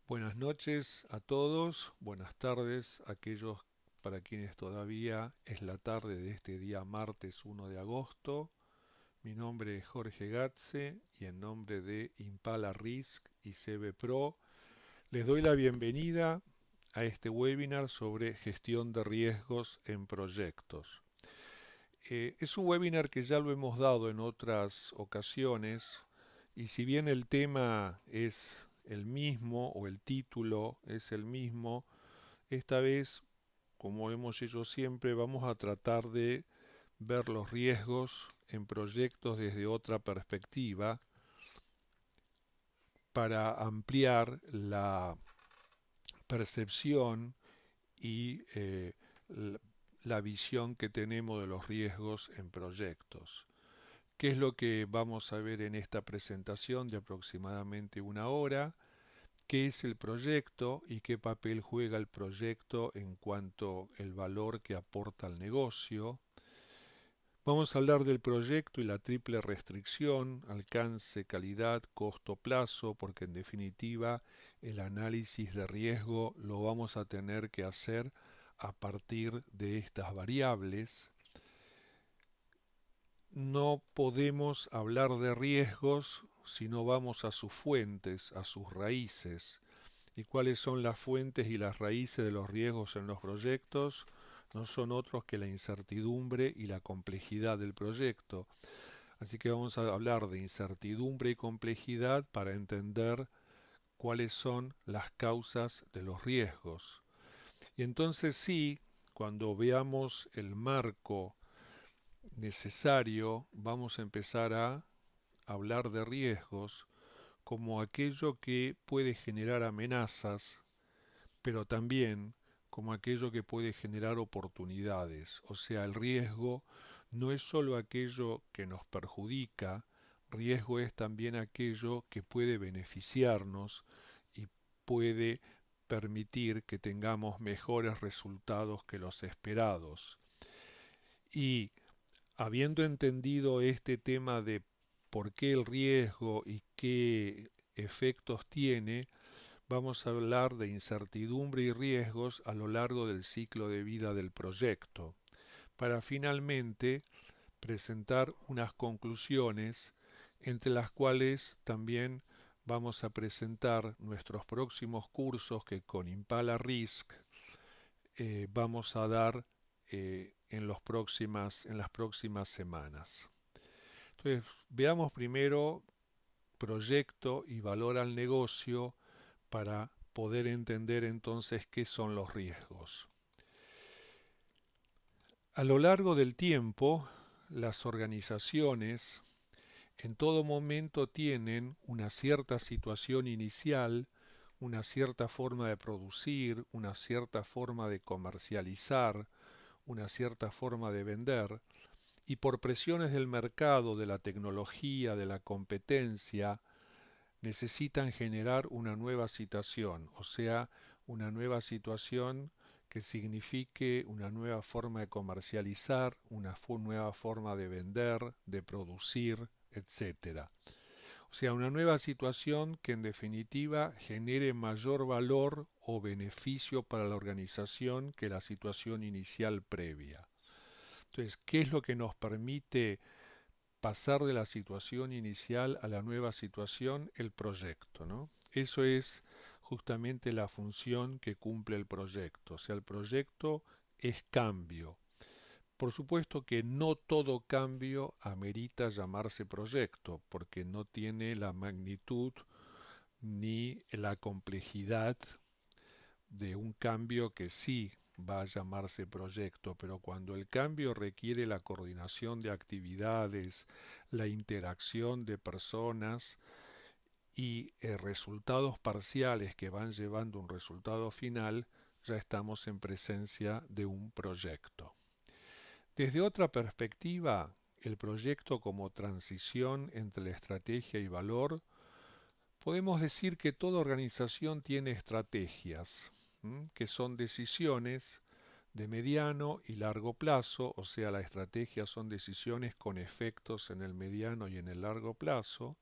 Buenas noches a todos, buenas tardes a aquellos para quienes todavía es la tarde de este día martes 1 de agosto. Mi nombre es Jorge Gatze y en nombre de Impala Risk y CB Pro les doy la bienvenida a este webinar sobre gestión de riesgos en proyectos. Es un webinar que ya lo hemos dado en otras ocasiones y si bien el tema es el mismo o el título es el mismo, esta vez, como hemos hecho siempre, vamos a tratar de ver los riesgos en proyectos desde otra perspectiva para ampliar la percepción y la visión que tenemos de los riesgos en proyectos. ¿Qué es lo que vamos a ver en esta presentación de aproximadamente una hora? ¿Qué es el proyecto y qué papel juega el proyecto en cuanto al valor que aporta al negocio? Vamos a hablar del proyecto y la triple restricción, alcance, calidad, costo, plazo, porque en definitiva el análisis de riesgo lo vamos a tener que hacer a partir de estas variables. No podemos hablar de riesgos si no vamos a sus fuentes, a sus raíces. ¿Y cuáles son las fuentes y las raíces de los riesgos en los proyectos? No son otros que la incertidumbre y la complejidad del proyecto. Así que vamos a hablar de incertidumbre y complejidad para entender cuáles son las causas de los riesgos. Y entonces sí, cuando veamos el marco necesario, vamos a empezar a hablar de riesgos como aquello que puede generar amenazas, pero también como aquello que puede generar oportunidades. O sea, el riesgo no es solo aquello que nos perjudica, riesgo es también aquello que puede beneficiarnos y puede permitir que tengamos mejores resultados que los esperados. Y habiendo entendido este tema de por qué el riesgo y qué efectos tiene, vamos a hablar de incertidumbre y riesgos a lo largo del ciclo de vida del proyecto, para finalmente presentar unas conclusiones entre las cuales también vamos a presentar nuestros próximos cursos que con Impala Risk vamos a dar en las próximas semanas. Entonces, veamos primero proyecto y valor al negocio para poder entender entonces qué son los riesgos. A lo largo del tiempo, las organizaciones en todo momento tienen una cierta situación inicial, una cierta forma de producir, una cierta forma de comercializar, una cierta forma de vender, y por presiones del mercado, de la tecnología, de la competencia, necesitan generar una nueva situación, o sea, una nueva situación que signifique una nueva forma de comercializar, una nueva forma de vender, de producir, etcétera. O sea, una nueva situación que en definitiva genere mayor valor o beneficio para la organización que la situación inicial previa. Entonces, ¿qué es lo que nos permite pasar de la situación inicial a la nueva situación? El proyecto, ¿no? Eso es justamente la función que cumple el proyecto. O sea, el proyecto es cambio. Por supuesto que no todo cambio amerita llamarse proyecto, porque no tiene la magnitud ni la complejidad de un cambio que sí va a llamarse proyecto, pero cuando el cambio requiere la coordinación de actividades, la interacción de personas y resultados parciales que van llevando a un resultado final, ya estamos en presencia de un proyecto. Desde otra perspectiva, el proyecto como transición entre la estrategia y valor, podemos decir que toda organización tiene estrategias, que son decisiones de mediano y largo plazo, o sea, la estrategia son decisiones con efectos en el mediano y en el largo plazo,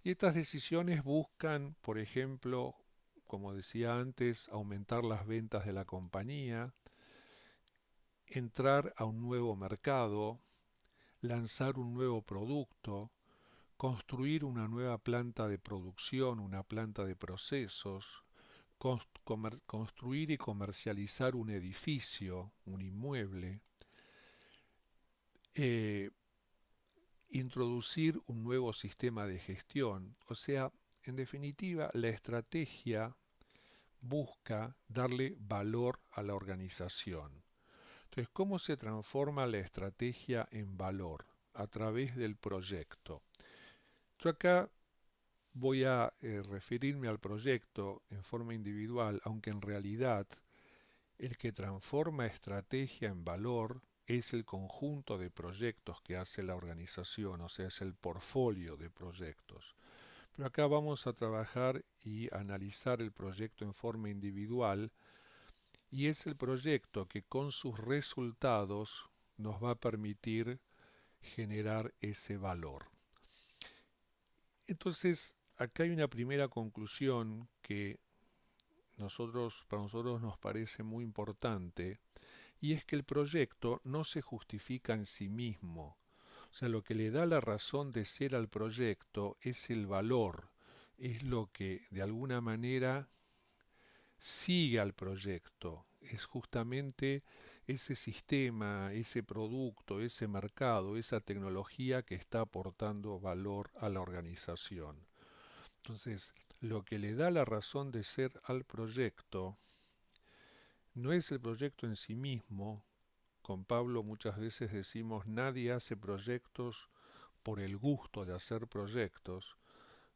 y estas decisiones buscan, por ejemplo, como decía antes, aumentar las ventas de la compañía, entrar a un nuevo mercado, lanzar un nuevo producto, construir una nueva planta de producción, una planta de procesos, construir y comercializar un edificio, un inmueble, eh, introducir un nuevo sistema de gestión. O sea, en definitiva, la estrategia busca darle valor a la organización. Entonces, ¿cómo se transforma la estrategia en valor? A través del proyecto. Yo acá voy a referirme al proyecto en forma individual, aunque en realidad el que transforma estrategia en valor es el conjunto de proyectos que hace la organización, o sea, es el portfolio de proyectos. Pero acá vamos a trabajar y analizar el proyecto en forma individual, y es el proyecto que con sus resultados nos va a permitir generar ese valor. Entonces, acá hay una primera conclusión que para nosotros nos parece muy importante, y es que el proyecto no se justifica en sí mismo. O sea, lo que le da la razón de ser al proyecto es el valor, es lo que de alguna manera sigue al proyecto, es justamente ese sistema, ese producto, ese mercado, esa tecnología que está aportando valor a la organización. Entonces, lo que le da la razón de ser al proyecto no es el proyecto en sí mismo. Con Pablo muchas veces decimos, nadie hace proyectos por el gusto de hacer proyectos.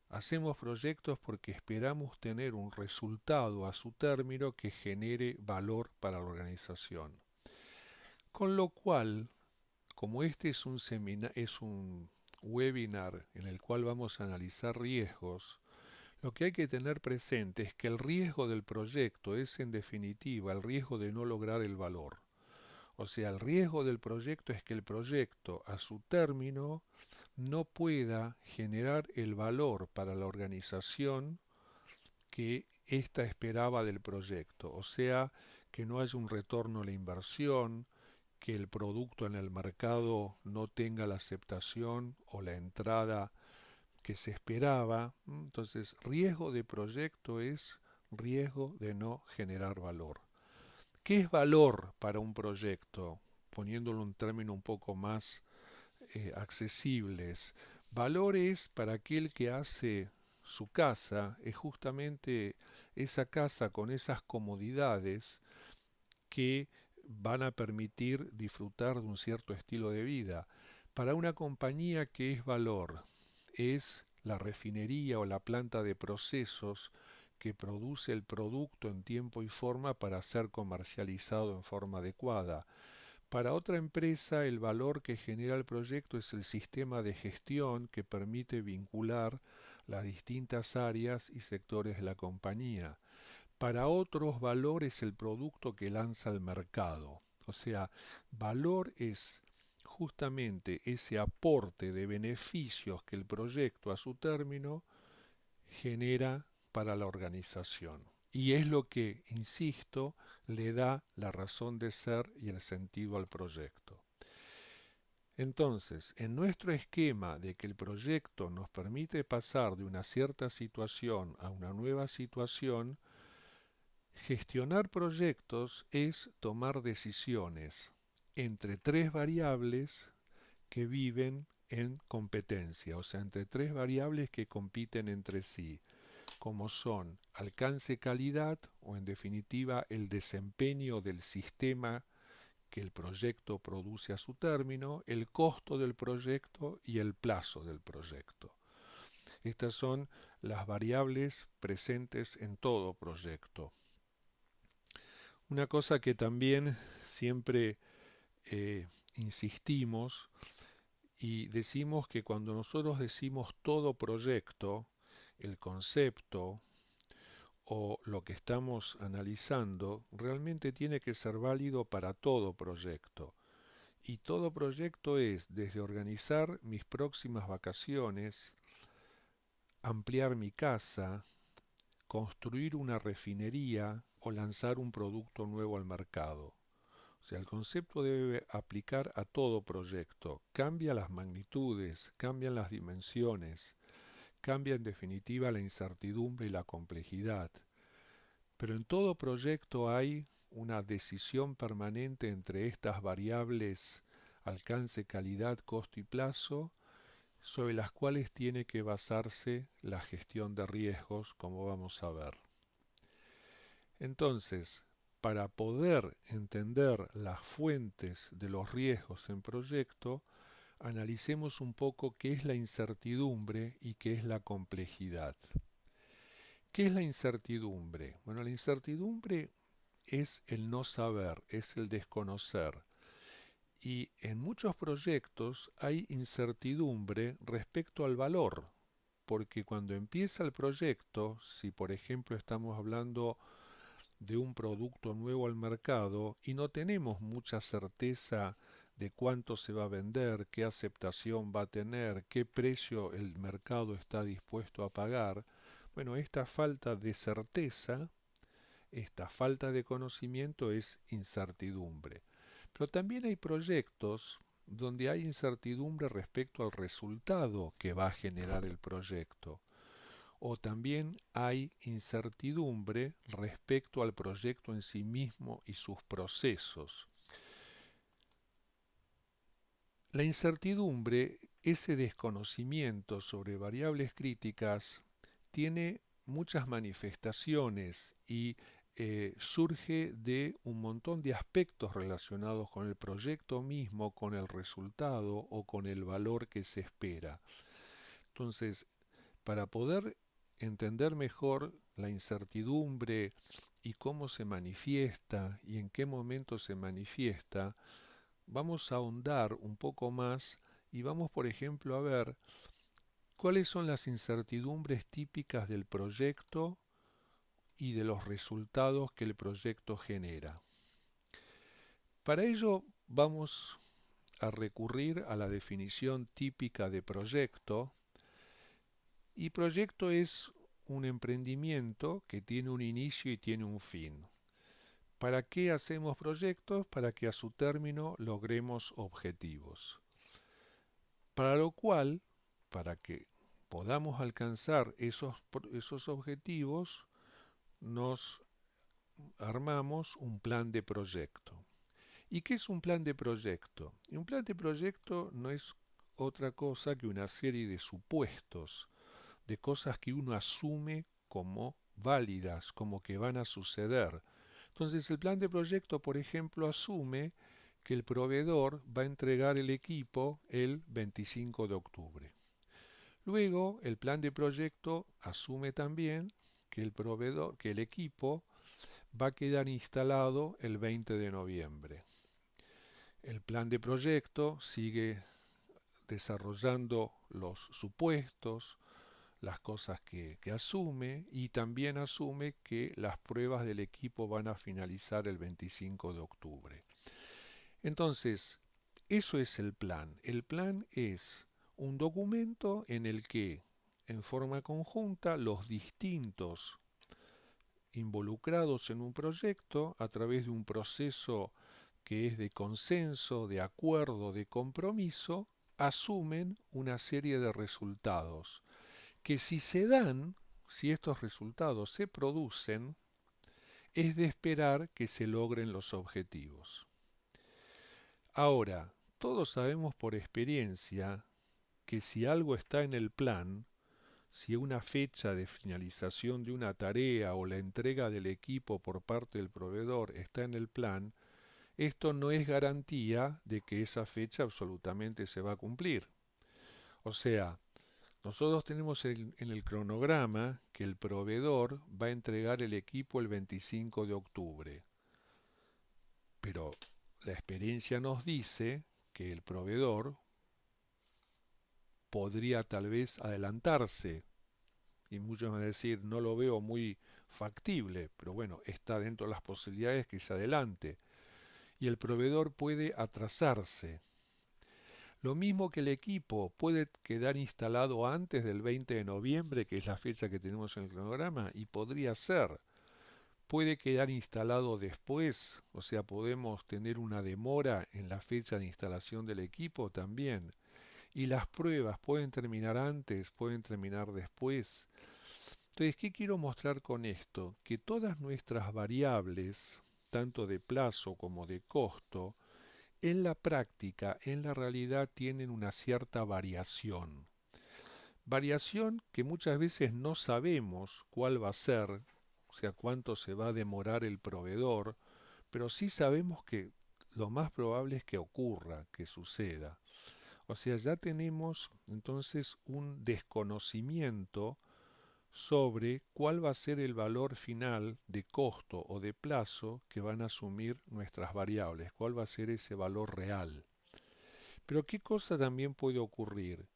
Hacemos proyectos porque esperamos tener un resultado a su término que genere valor para la organización. Con lo cual, como este es un webinar en el cual vamos a analizar riesgos, lo que hay que tener presente es que el riesgo del proyecto es en definitiva el riesgo de no lograr el valor. O sea, el riesgo del proyecto es que el proyecto a su término no pueda generar el valor para la organización que ésta esperaba del proyecto. O sea, que no haya un retorno a la inversión, que el producto en el mercado no tenga la aceptación o la entrada que se esperaba. Entonces, riesgo de proyecto es riesgo de no generar valor. ¿Qué es valor para un proyecto? Poniéndolo en términos un poco más accesibles. Valor es para aquel que hace su casa, es justamente esa casa con esas comodidades que van a permitir disfrutar de un cierto estilo de vida. Para una compañía, ¿qué es valor? Es la refinería o la planta de procesos que produce el producto en tiempo y forma para ser comercializado en forma adecuada. Para otra empresa, el valor que genera el proyecto es el sistema de gestión que permite vincular las distintas áreas y sectores de la compañía. Para otros, valor es el producto que lanza al mercado. O sea, valor es justamente ese aporte de beneficios que el proyecto a su término genera para la organización. Y es lo que, insisto, le da la razón de ser y el sentido al proyecto. Entonces, en nuestro esquema de que el proyecto nos permite pasar de una cierta situación a una nueva situación, gestionar proyectos es tomar decisiones entre tres variables que viven en competencia, o sea, entre tres variables que compiten entre sí, como son alcance-calidad o en definitiva el desempeño del sistema que el proyecto produce a su término, el costo del proyecto y el plazo del proyecto. Estas son las variables presentes en todo proyecto. Una cosa que también siempre insistimos y decimos que cuando nosotros decimos todo proyecto, el concepto o lo que estamos analizando realmente tiene que ser válido para todo proyecto. Y todo proyecto es desde organizar mis próximas vacaciones, ampliar mi casa, construir una refinería o lanzar un producto nuevo al mercado. O sea, el concepto debe aplicar a todo proyecto. Cambia las magnitudes, cambian las dimensiones, cambia en definitiva la incertidumbre y la complejidad. Pero en todo proyecto hay una decisión permanente entre estas variables alcance, calidad, costo y plazo, sobre las cuales tiene que basarse la gestión de riesgos, como vamos a ver. Entonces, para poder entender las fuentes de los riesgos en proyecto, analicemos un poco qué es la incertidumbre y qué es la complejidad. ¿Qué es la incertidumbre? Bueno, la incertidumbre es el no saber, es el desconocer. Y en muchos proyectos hay incertidumbre respecto al valor, porque cuando empieza el proyecto, si por ejemplo estamos hablando de un producto nuevo al mercado y no tenemos mucha certeza de cuánto se va a vender, qué aceptación va a tener, qué precio el mercado está dispuesto a pagar, bueno, esta falta de certeza, esta falta de conocimiento es incertidumbre. Pero también hay proyectos donde hay incertidumbre respecto al resultado que va a generar el proyecto. O también hay incertidumbre respecto al proyecto en sí mismo y sus procesos. La incertidumbre, ese desconocimiento sobre variables críticas, tiene muchas manifestaciones y surge de un montón de aspectos relacionados con el proyecto mismo, con el resultado o con el valor que se espera. Entonces, para poder entender mejor la incertidumbre y cómo se manifiesta y en qué momento se manifiesta, vamos a ahondar un poco más y vamos, por ejemplo, a ver cuáles son las incertidumbres típicas del proyecto y de los resultados que el proyecto genera. Para ello vamos a recurrir a la definición típica de proyecto, y proyecto es un emprendimiento que tiene un inicio y tiene un fin. ¿Para qué hacemos proyectos? Para que a su término logremos objetivos. Para lo cual, para que podamos alcanzar esos objetivos, nos armamos un plan de proyecto. ¿Y qué es un plan de proyecto? Y un plan de proyecto no es otra cosa que una serie de supuestos, de cosas que uno asume como válidas, como que van a suceder. Entonces el plan de proyecto, por ejemplo, asume que el proveedor va a entregar el equipo el 25 de octubre. Luego, el plan de proyecto asume también que que el equipo va a quedar instalado el 20 de noviembre. El plan de proyecto sigue desarrollando los supuestos, las cosas que asume, y también asume que las pruebas del equipo van a finalizar el 25 de octubre. Entonces, eso es el plan. El plan es un documento en el que, en forma conjunta, los distintos involucrados en un proyecto, a través de un proceso que es de consenso, de acuerdo, de compromiso, asumen una serie de resultados que, si se dan, si estos resultados se producen, es de esperar que se logren los objetivos. Ahora, todos sabemos por experiencia que si algo está en el plan, si una fecha de finalización de una tarea o la entrega del equipo por parte del proveedor está en el plan, esto no es garantía de que esa fecha absolutamente se va a cumplir. O sea, nosotros tenemos en el cronograma que el proveedor va a entregar el equipo el 25 de octubre, pero la experiencia nos dice que el proveedor podría tal vez adelantarse, y muchos van a decir, no lo veo muy factible, pero bueno, está dentro de las posibilidades que se adelante, y el proveedor puede atrasarse. Lo mismo que el equipo puede quedar instalado antes del 20 de noviembre, que es la fecha que tenemos en el cronograma, y podría ser. Puede quedar instalado después, o sea, podemos tener una demora en la fecha de instalación del equipo también. Y las pruebas pueden terminar antes, pueden terminar después. Entonces, ¿qué quiero mostrar con esto? Que todas nuestras variables, tanto de plazo como de costo, en la práctica, en la realidad, tienen una cierta variación. Variación que muchas veces no sabemos cuál va a ser, o sea, cuánto se va a demorar el proveedor, pero sí sabemos que lo más probable es que ocurra, que suceda. O sea, ya tenemos entonces un desconocimiento sobre cuál va a ser el valor final de costo o de plazo que van a asumir nuestras variables, cuál va a ser ese valor real. Pero ¿qué cosa también puede ocurrir?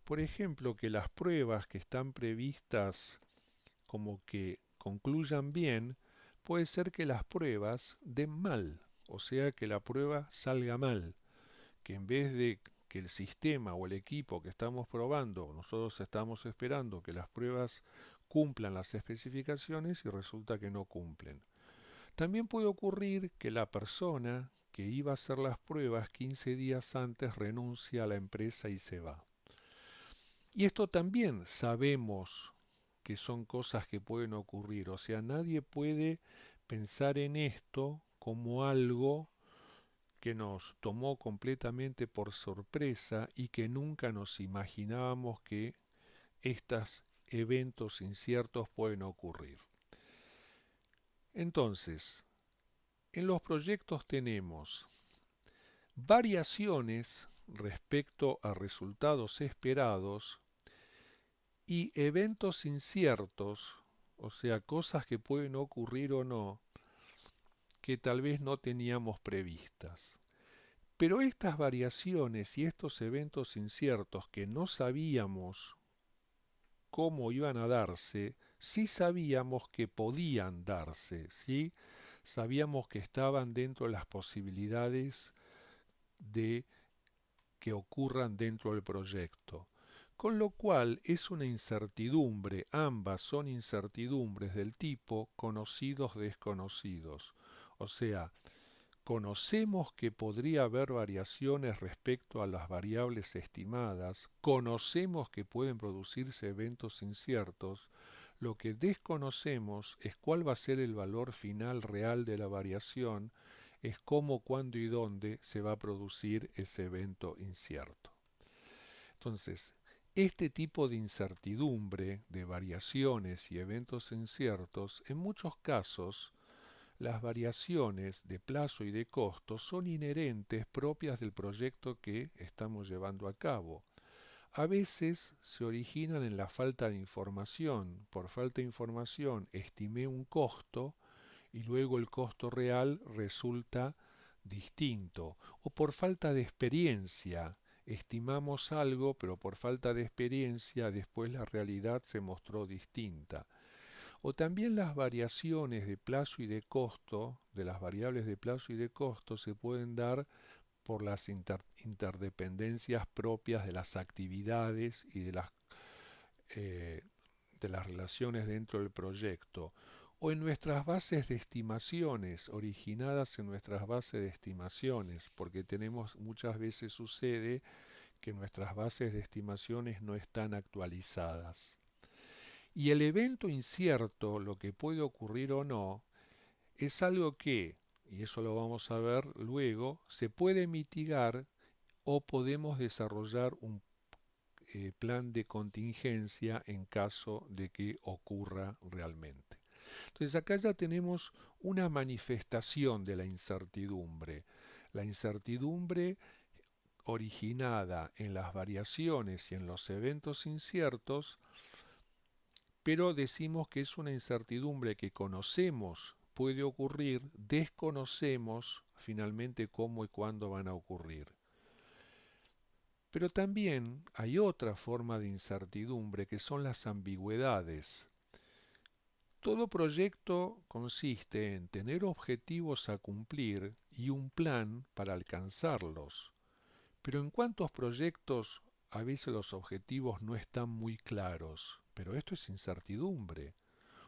Por ejemplo, que las pruebas que están previstas como que concluyan bien, puede ser que las pruebas den mal, o sea que la prueba salga mal, que en vez de que el sistema o el equipo que estamos probando, nosotros estamos esperando que las pruebas cumplan las especificaciones y resulta que no cumplen. También puede ocurrir que la persona que iba a hacer las pruebas 15 días antes renuncia a la empresa y se va. Y esto también sabemos que son cosas que pueden ocurrir, o sea, nadie puede pensar en esto como algo que nos tomó completamente por sorpresa y que nunca nos imaginábamos que estos eventos inciertos pueden ocurrir. Entonces, en los proyectos tenemos variaciones respecto a resultados esperados y eventos inciertos, o sea, cosas que pueden ocurrir o no, que tal vez no teníamos previstas. Pero estas variaciones y estos eventos inciertos que no sabíamos cómo iban a darse, sí sabíamos que podían darse, sí sabíamos que estaban dentro de las posibilidades de que ocurran dentro del proyecto. Con lo cual es una incertidumbre, ambas son incertidumbres del tipo conocidos desconocidos. O sea, conocemos que podría haber variaciones respecto a las variables estimadas, conocemos que pueden producirse eventos inciertos, lo que desconocemos es cuál va a ser el valor final real de la variación, es cómo, cuándo y dónde se va a producir ese evento incierto. Entonces, este tipo de incertidumbre, de variaciones y eventos inciertos, en muchos casos, las variaciones de plazo y de costo son inherentes propias del proyecto que estamos llevando a cabo. A veces se originan en la falta de información. Por falta de información estimé un costo y luego el costo real resulta distinto. O por falta de experiencia. Estimamos algo, pero por falta de experiencia después la realidad se mostró distinta. O también las variaciones de plazo y de costo, de las variables de plazo y de costo, se pueden dar por las interdependencias propias de las actividades y eh, de las relaciones dentro del proyecto, o en nuestras bases de estimaciones, originadas en nuestras bases de estimaciones, porque tenemos muchas veces sucede que nuestras bases de estimaciones no están actualizadas. Y el evento incierto, lo que puede ocurrir o no, es algo que, y eso lo vamos a ver luego, se puede mitigar o podemos desarrollar un plan de contingencia en caso de que ocurra realmente. Entonces acá ya tenemos una manifestación de la incertidumbre. La incertidumbre originada en las variaciones y en los eventos inciertos, pero decimos que es una incertidumbre que conocemos puede ocurrir, desconocemos finalmente cómo y cuándo van a ocurrir. Pero también hay otra forma de incertidumbre que son las ambigüedades. Todo proyecto consiste en tener objetivos a cumplir y un plan para alcanzarlos, Pero en cuántos proyectos a veces los objetivos no están muy claros, pero esto es incertidumbre,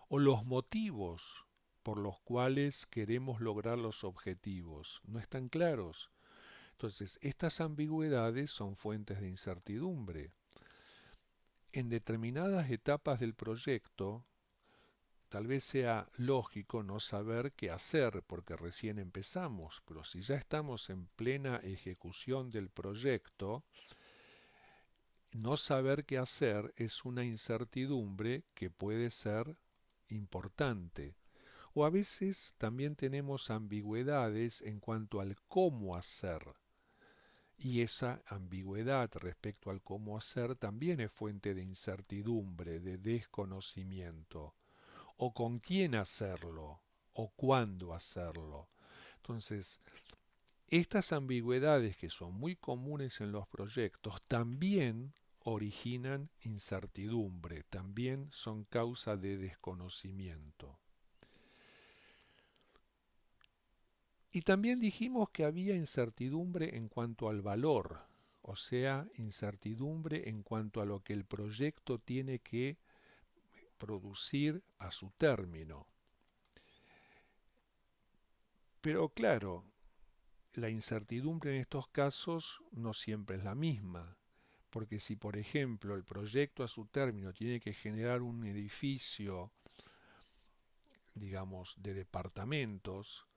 o los motivos por los cuales queremos lograr los objetivos no están claros. Entonces, estas ambigüedades son fuentes de incertidumbre. En determinadas etapas del proyecto, tal vez sea lógico no saber qué hacer porque recién empezamos, pero si ya estamos en plena ejecución del proyecto, no saber qué hacer es una incertidumbre que puede ser importante. O a veces también tenemos ambigüedades en cuanto al cómo hacer. Y esa ambigüedad respecto al cómo hacer también es fuente de incertidumbre, de desconocimiento. O con quién hacerlo, o cuándo hacerlo. Entonces, estas ambigüedades que son muy comunes en los proyectos también originan incertidumbre, también son causa de desconocimiento. Y también dijimos que había incertidumbre en cuanto al valor, o sea, incertidumbre en cuanto a lo que el proyecto tiene que producir a su término. Pero claro, la incertidumbre en estos casos no siempre es la misma, porque si por ejemplo el proyecto a su término tiene que generar un edificio, digamos, de departamentos,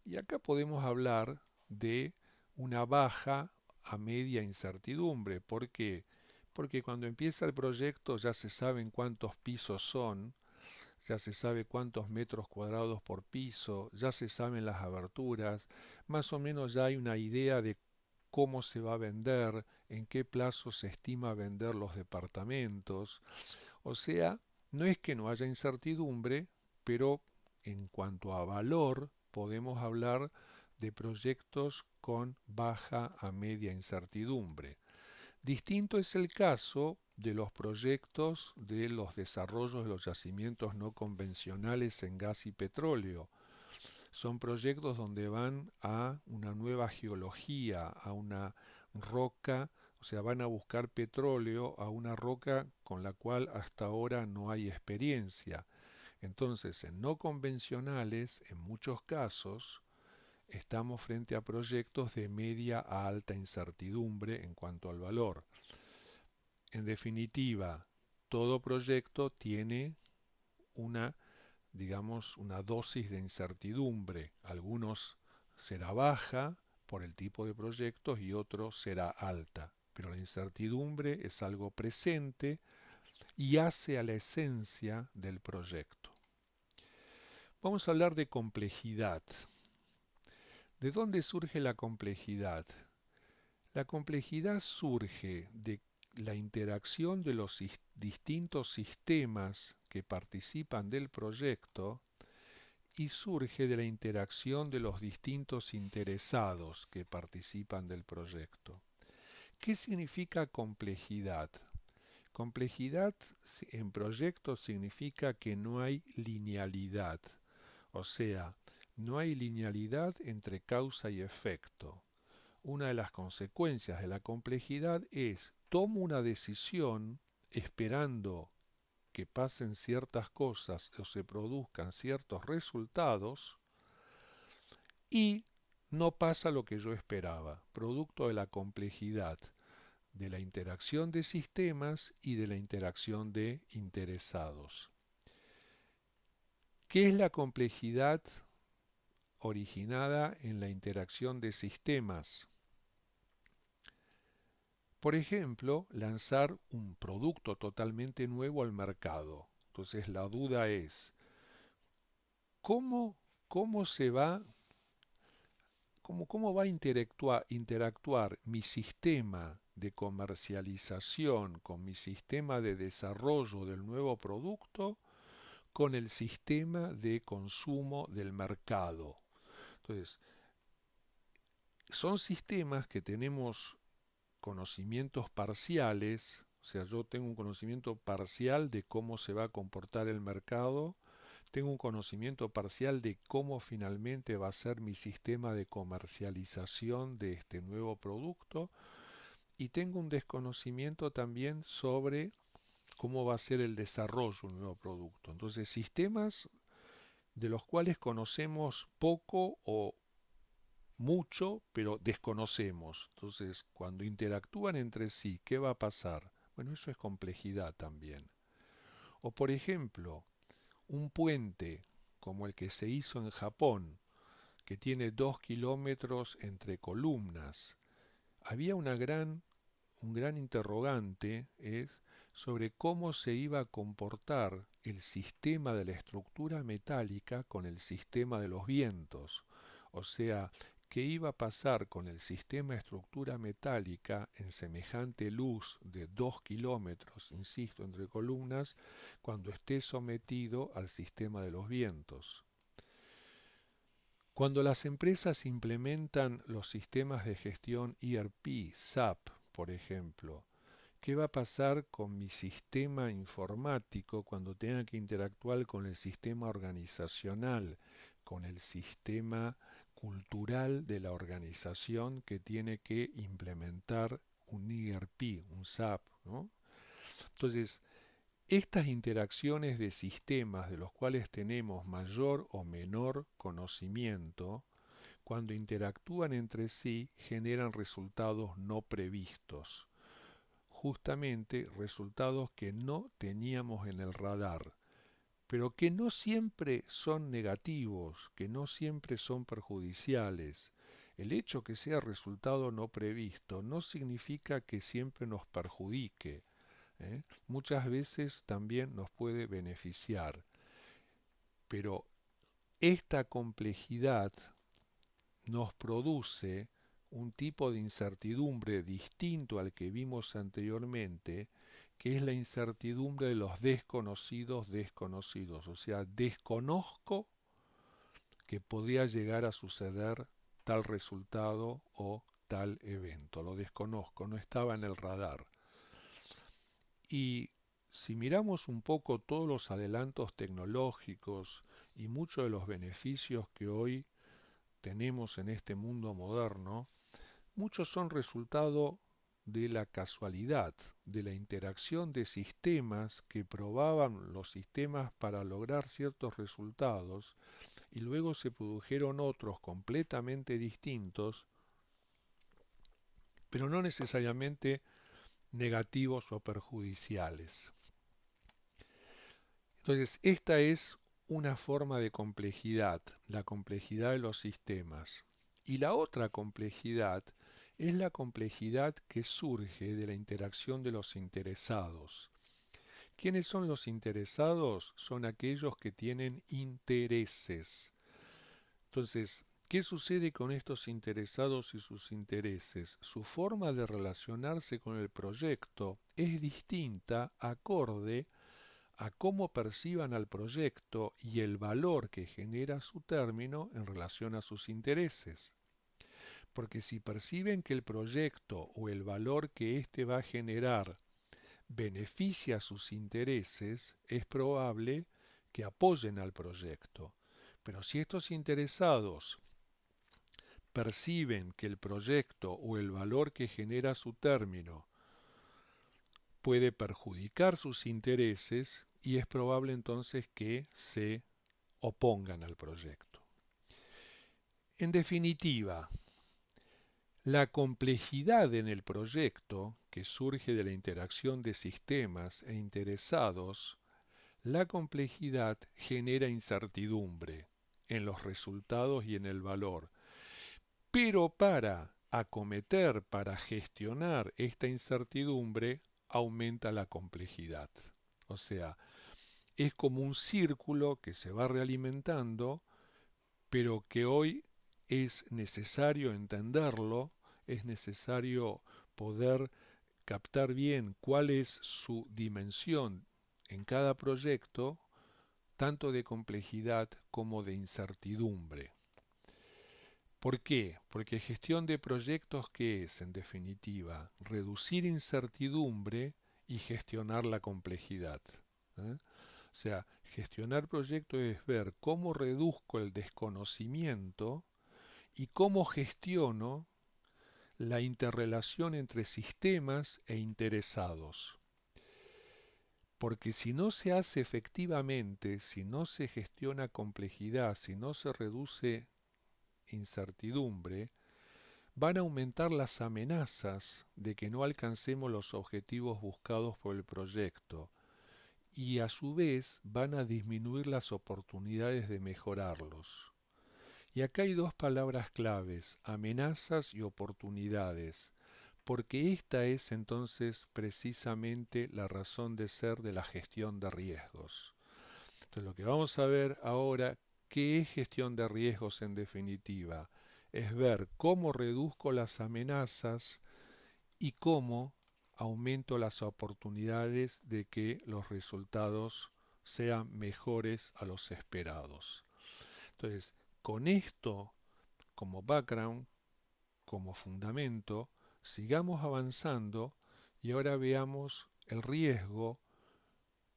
y acá podemos hablar de una baja a media incertidumbre. ¿Por qué? Porque cuando empieza el proyecto ya se saben cuántos pisos son, ya se sabe cuántos metros cuadrados por piso, ya se saben las aberturas, más o menos ya hay una idea de cómo se va a vender, en qué plazo se estima vender los departamentos. O sea, no es que no haya incertidumbre, pero en cuanto a valor, podemos hablar de proyectos con baja a media incertidumbre. Distinto es el caso de los proyectos de los desarrollos de los yacimientos no convencionales en gas y petróleo. Son proyectos donde van a una nueva geología, a una roca, o sea, van a buscar petróleo a una roca con la cual hasta ahora no hay experiencia. Entonces, en no convencionales, en muchos casos, estamos frente a proyectos de media a alta incertidumbre en cuanto al valor. En definitiva, todo proyecto tiene una, digamos, una dosis de incertidumbre. Algunos será baja por el tipo de proyectos y otros será alta. Pero la incertidumbre es algo presente y hace a la esencia del proyecto. Vamos a hablar de complejidad. ¿De dónde surge la complejidad? La complejidad surge de la interacción de los distintos sistemas que participan del proyecto y surge de la interacción de los distintos interesados que participan del proyecto. ¿Qué significa complejidad? Complejidad en proyectos significa que no hay linealidad, o sea, no hay linealidad entre causa y efecto. Una de las consecuencias de la complejidad es tomo una decisión esperando que pasen ciertas cosas o se produzcan ciertos resultados y no pasa lo que yo esperaba, producto de la complejidad, de la interacción de sistemas y de la interacción de interesados. ¿Qué es la complejidad originada en la interacción de sistemas? Por ejemplo, lanzar un producto totalmente nuevo al mercado. Entonces la duda es, ¿cómo, cómo se va, cómo va a interactuar mi sistema de comercialización con mi sistema de desarrollo del nuevo producto con el sistema de consumo del mercado? Entonces, son sistemas que tenemos conocimientos parciales, o sea, yo tengo un conocimiento parcial de cómo se va a comportar el mercado, tengo un conocimiento parcial de cómo finalmente va a ser mi sistema de comercialización de este nuevo producto, y tengo un desconocimiento también sobre cómo va a ser el desarrollo de un nuevo producto. Entonces, sistemas de los cuales conocemos poco o mucho, pero desconocemos. Entonces, cuando interactúan entre sí, ¿qué va a pasar? Bueno, eso es complejidad también. O por ejemplo, un puente como el que se hizo en Japón, que tiene 2 kilómetros entre columnas. Había un gran interrogante sobre cómo se iba a comportar el sistema de la estructura metálica con el sistema de los vientos. O sea, qué iba a pasar con el sistema de estructura metálica en semejante luz de 2 kilómetros, insisto, entre columnas, cuando esté sometido al sistema de los vientos. Cuando las empresas implementan los sistemas de gestión ERP, SAP, por ejemplo, ¿qué va a pasar con mi sistema informático cuando tenga que interactuar con el sistema organizacional, con el sistema cultural de la organización que tiene que implementar un ERP, un SAP, ¿no? Entonces, estas interacciones de sistemas de los cuales tenemos mayor o menor conocimiento, cuando interactúan entre sí, generan resultados no previstos, justamente resultados que no teníamos en el radar, pero que no siempre son negativos, que no siempre son perjudiciales. El hecho que sea resultado no previsto no significa que siempre nos perjudique, ¿eh? Muchas veces también nos puede beneficiar, pero esta complejidad nos produce un tipo de incertidumbre distinto al que vimos anteriormente, que es la incertidumbre de los desconocidos desconocidos. O sea, desconozco que podría llegar a suceder tal resultado o tal evento. Lo desconozco, no estaba en el radar. Y si miramos un poco todos los adelantos tecnológicos y muchos de los beneficios que hoy tenemos en este mundo moderno, muchos son resultado de la casualidad, de la interacción de sistemas que probaban los sistemas para lograr ciertos resultados y luego se produjeron otros completamente distintos, pero no necesariamente negativos o perjudiciales. Entonces, esta es una forma de complejidad, la complejidad de los sistemas. Y la otra complejidad es la complejidad que surge de la interacción de los interesados. ¿Quiénes son los interesados? Son aquellos que tienen intereses. Entonces, ¿qué sucede con estos interesados y sus intereses? Su forma de relacionarse con el proyecto es distinta acorde a cómo perciban al proyecto y el valor que genera su término en relación a sus intereses. Porque si perciben que el proyecto o el valor que éste va a generar beneficia sus intereses, es probable que apoyen al proyecto. Pero si estos interesados perciben que el proyecto o el valor que genera su término puede perjudicar sus intereses, y es probable entonces que se opongan al proyecto. En definitiva, la complejidad en el proyecto, que surge de la interacción de sistemas e interesados, la complejidad genera incertidumbre en los resultados y en el valor. Pero para gestionar esta incertidumbre, aumenta la complejidad. O sea, es como un círculo que se va realimentando, pero que hoy es necesario entenderlo, es necesario poder captar bien cuál es su dimensión en cada proyecto, tanto de complejidad como de incertidumbre. ¿Por qué? Porque gestión de proyectos, ¿qué es en definitiva? Reducir incertidumbre y gestionar la complejidad, ¿eh? O sea, gestionar proyectos es ver cómo reduzco el desconocimiento y cómo gestiono la interrelación entre sistemas e interesados. Porque si no se hace efectivamente, si no se gestiona complejidad, si no se reduce incertidumbre, van a aumentar las amenazas de que no alcancemos los objetivos buscados por el proyecto y a su vez van a disminuir las oportunidades de mejorarlos. Y acá hay dos palabras claves, amenazas y oportunidades, porque esta es entonces precisamente la razón de ser de la gestión de riesgos. Entonces lo que vamos a ver ahora, ¿qué es gestión de riesgos en definitiva? Es ver cómo reduzco las amenazas y cómo aumento las oportunidades de que los resultados sean mejores a los esperados. Entonces, con esto como background, como fundamento, sigamos avanzando y ahora veamos el riesgo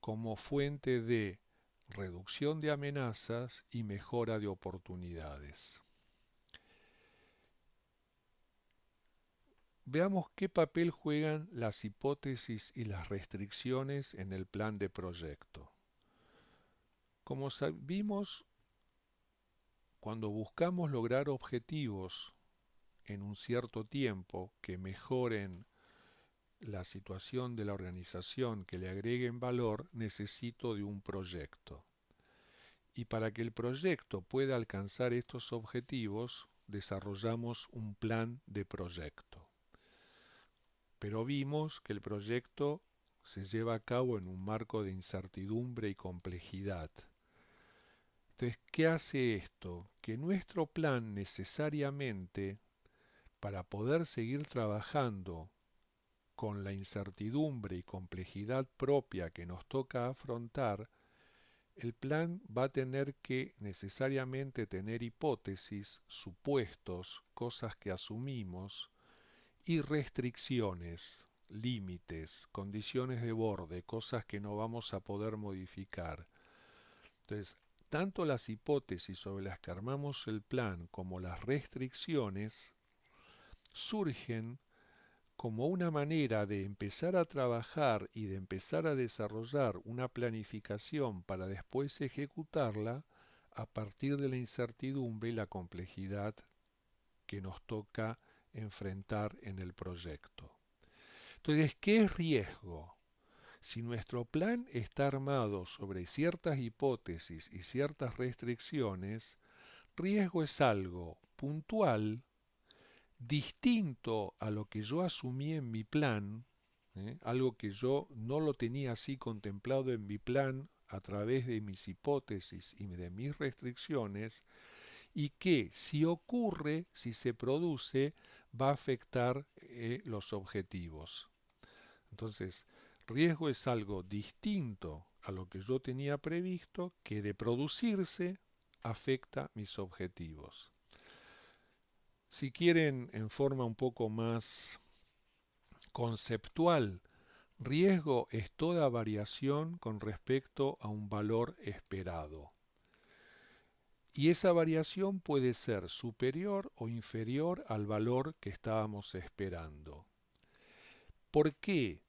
como fuente de reducción de amenazas y mejora de oportunidades. Veamos qué papel juegan las hipótesis y las restricciones en el plan de proyecto. Como vimos, cuando buscamos lograr objetivos en un cierto tiempo que mejoren la situación de la organización, que le agreguen valor, necesito de un proyecto. Y para que el proyecto pueda alcanzar estos objetivos, desarrollamos un plan de proyecto. Pero vimos que el proyecto se lleva a cabo en un marco de incertidumbre y complejidad. Entonces, ¿qué hace esto? Que nuestro plan necesariamente, para poder seguir trabajando con la incertidumbre y complejidad propia que nos toca afrontar, el plan va a tener que necesariamente tener hipótesis, supuestos, cosas que asumimos, y restricciones, límites, condiciones de borde, cosas que no vamos a poder modificar. Entonces, tanto las hipótesis sobre las que armamos el plan como las restricciones surgen como una manera de empezar a trabajar y de empezar a desarrollar una planificación para después ejecutarla a partir de la incertidumbre y la complejidad que nos toca enfrentar en el proyecto. Entonces, ¿qué es riesgo? Si nuestro plan está armado sobre ciertas hipótesis y ciertas restricciones, riesgo es algo puntual, distinto a lo que yo asumí en mi plan, algo que yo no lo tenía así contemplado en mi plan a través de mis hipótesis y de mis restricciones, y que si ocurre, si se produce, va a afectar los objetivos. Entonces, riesgo es algo distinto a lo que yo tenía previsto, que de producirse afecta mis objetivos. Si quieren en forma un poco más conceptual, riesgo es toda variación con respecto a un valor esperado. Y esa variación puede ser superior o inferior al valor que estábamos esperando. ¿Por qué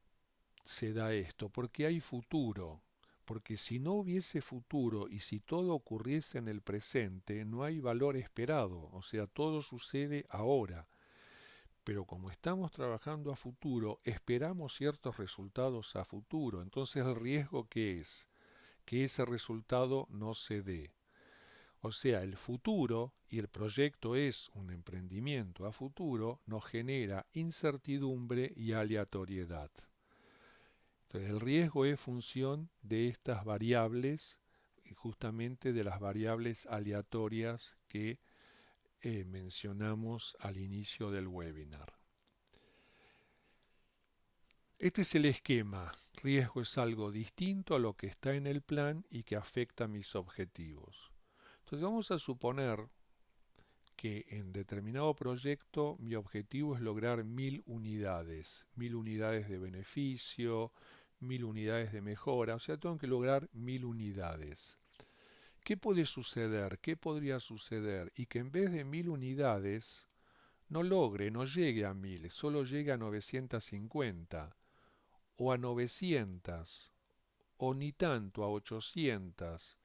se da esto? Porque hay futuro. Porque si no hubiese futuro y si todo ocurriese en el presente, no hay valor esperado. O sea, todo sucede ahora. Pero como estamos trabajando a futuro, esperamos ciertos resultados a futuro. Entonces el riesgo que es que ese resultado no se dé. O sea, el futuro, y el proyecto es un emprendimiento a futuro, nos genera incertidumbre y aleatoriedad. Entonces el riesgo es función de estas variables y justamente de las variables aleatorias que mencionamos al inicio del webinar. Este es el esquema. Riesgo es algo distinto a lo que está en el plan y que afecta mis objetivos. Entonces vamos a suponer que en determinado proyecto mi objetivo es lograr 1000 unidades, 1000 unidades de beneficio, 1000 unidades de mejora, o sea, tengo que lograr 1000 unidades. ¿Qué puede suceder? ¿Qué podría suceder? Y que en vez de 1000 unidades no logre, no llegue a 1000, solo llegue a 950 o a 900 o ni tanto a 800.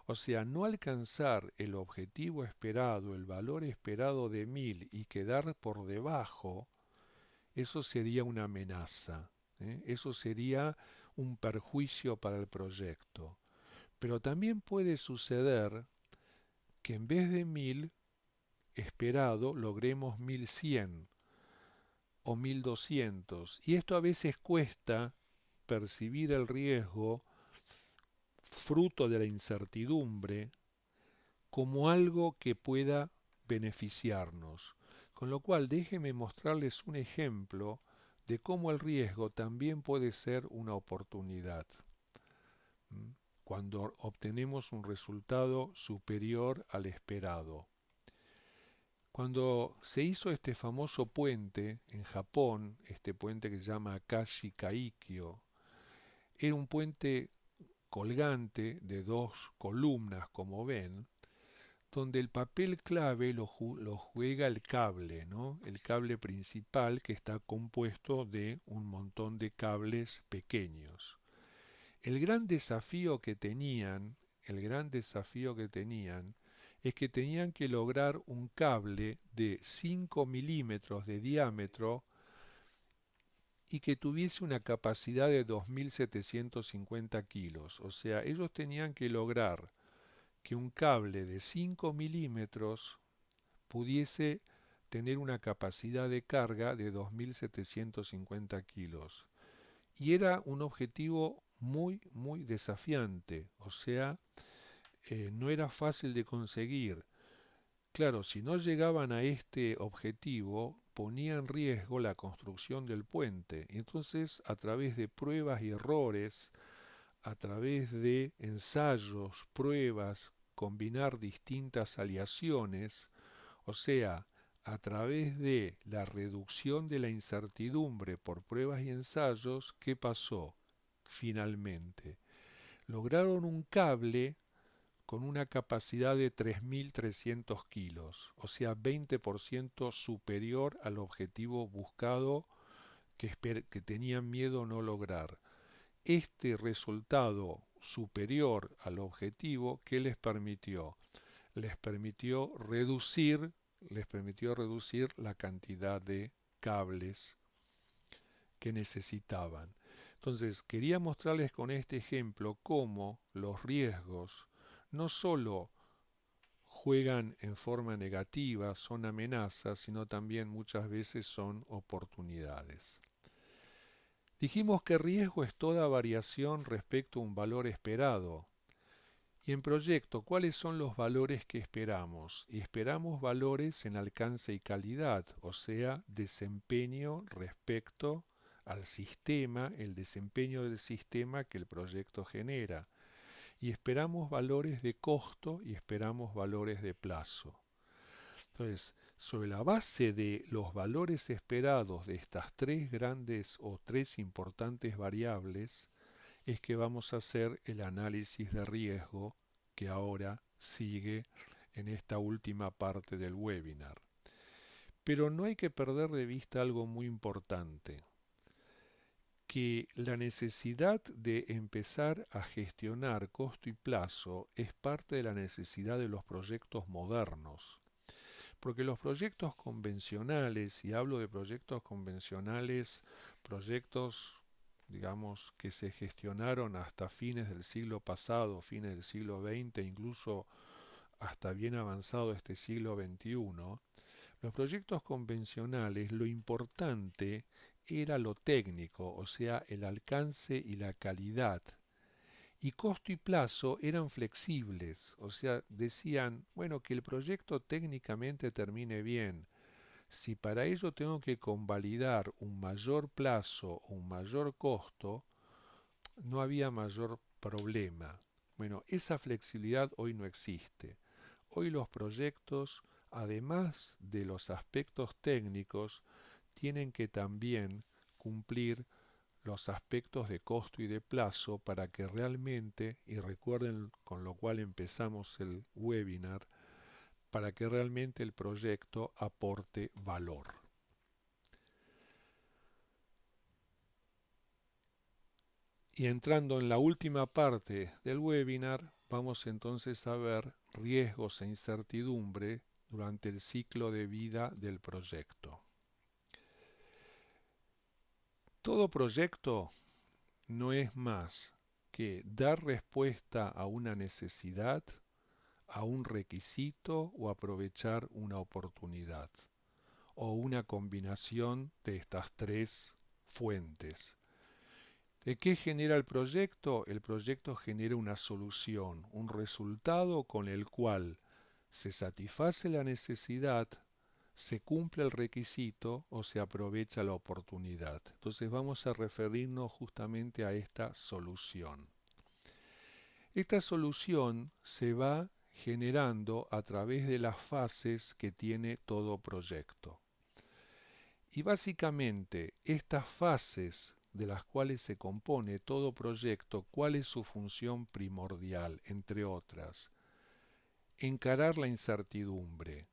O sea, no alcanzar el objetivo esperado, el valor esperado de 1000 y quedar por debajo, eso sería una amenaza, ¿eh? Eso sería un perjuicio para el proyecto. Pero también puede suceder que en vez de 1000 esperado logremos 1100 o 1200. Y esto a veces cuesta percibir el riesgo fruto de la incertidumbre como algo que pueda beneficiarnos. Con lo cual, déjenme mostrarles un ejemplo de cómo el riesgo también puede ser una oportunidad. ¿Mm? Cuando obtenemos un resultado superior al esperado. Cuando se hizo este famoso puente en Japón, este puente que se llama Akashi Kaikyo, era un puente colgante de dos columnas, como ven, donde el papel clave lo juega el cable, ¿no? El cable principal que está compuesto de un montón de cables pequeños. El gran desafío que tenían, el gran desafío que tenían, es que tenían que lograr un cable de 5 milímetros de diámetro y que tuviese una capacidad de 2750 kilos. O sea, ellos tenían que lograr que un cable de 5 milímetros pudiese tener una capacidad de carga de 2750 kilos. Y era un objetivo muy desafiante, o sea, no era fácil de conseguir. Claro, si no llegaban a este objetivo, ponía en riesgo la construcción del puente. Y entonces, a través de pruebas y errores, a través de ensayos, pruebas, combinar distintas aleaciones, o sea, a través de la reducción de la incertidumbre por pruebas y ensayos, ¿qué pasó? Finalmente, lograron un cable con una capacidad de 3300 kilos, o sea, 20% superior al objetivo buscado que tenían miedo no lograr. Este resultado superior al objetivo, ¿qué les permitió? Les permitió reducir, les permitió reducir la cantidad de cables que necesitaban. Entonces, quería mostrarles con este ejemplo cómo los riesgos no solo juegan en forma negativa, son amenazas, sino también muchas veces son oportunidades. Dijimos que riesgo es toda variación respecto a un valor esperado. Y en proyecto, ¿cuáles son los valores que esperamos? Y esperamos valores en alcance y calidad, o sea, desempeño respecto al sistema, el desempeño del sistema que el proyecto genera. Y esperamos valores de costo y esperamos valores de plazo. Entonces, sobre la base de los valores esperados de estas tres grandes o tres importantes variables, es que vamos a hacer el análisis de riesgo que ahora sigue en esta última parte del webinar. Pero no hay que perder de vista algo muy importante, que la necesidad de empezar a gestionar costo y plazo es parte de la necesidad de los proyectos modernos. Porque los proyectos convencionales, y hablo de proyectos convencionales, proyectos, digamos, que se gestionaron hasta fines del siglo pasado, fines del siglo XX, incluso hasta bien avanzado este siglo XXI, los proyectos convencionales, lo importante era lo técnico, o sea, el alcance y la calidad. Y costo y plazo eran flexibles, o sea, decían, bueno, que el proyecto técnicamente termine bien. Si para ello tengo que convalidar un mayor plazo o un mayor costo, no había mayor problema. Bueno, esa flexibilidad hoy no existe. Hoy los proyectos, además de los aspectos técnicos, tienen que también cumplir los aspectos de costo y de plazo para que realmente, y recuerden con lo cual empezamos el webinar, para que realmente el proyecto aporte valor. Y entrando en la última parte del webinar, vamos entonces a ver riesgos e incertidumbre durante el ciclo de vida del proyecto. Todo proyecto no es más que dar respuesta a una necesidad, a un requisito o aprovechar una oportunidad, o una combinación de estas tres fuentes. ¿De qué genera el proyecto? El proyecto genera una solución, un resultado con el cual se satisface la necesidad, se cumple el requisito o se aprovecha la oportunidad. Entonces vamos a referirnos justamente a esta solución. Esta solución se va generando a través de las fases que tiene todo proyecto. Y básicamente estas fases de las cuales se compone todo proyecto, ¿cuál es su función primordial? Entre otras, encarar la incertidumbre.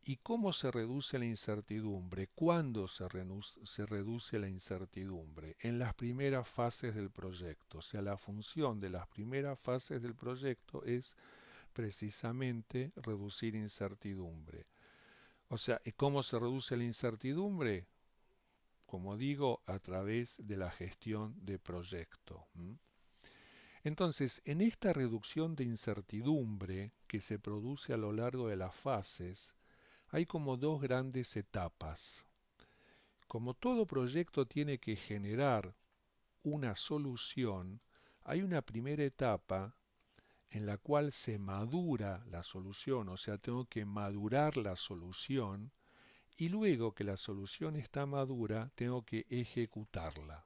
¿Y cómo se reduce la incertidumbre? ¿Cuándo se reduce la incertidumbre? En las primeras fases del proyecto. O sea, la función de las primeras fases del proyecto es precisamente reducir incertidumbre. O sea, ¿y cómo se reduce la incertidumbre? Como digo, a través de la gestión de proyecto. Entonces, en esta reducción de incertidumbre que se produce a lo largo de las fases, hay como dos grandes etapas. Como todo proyecto tiene que generar una solución, hay una primera etapa en la cual se madura la solución, o sea, tengo que madurar la solución, y luego que la solución está madura, tengo que ejecutarla.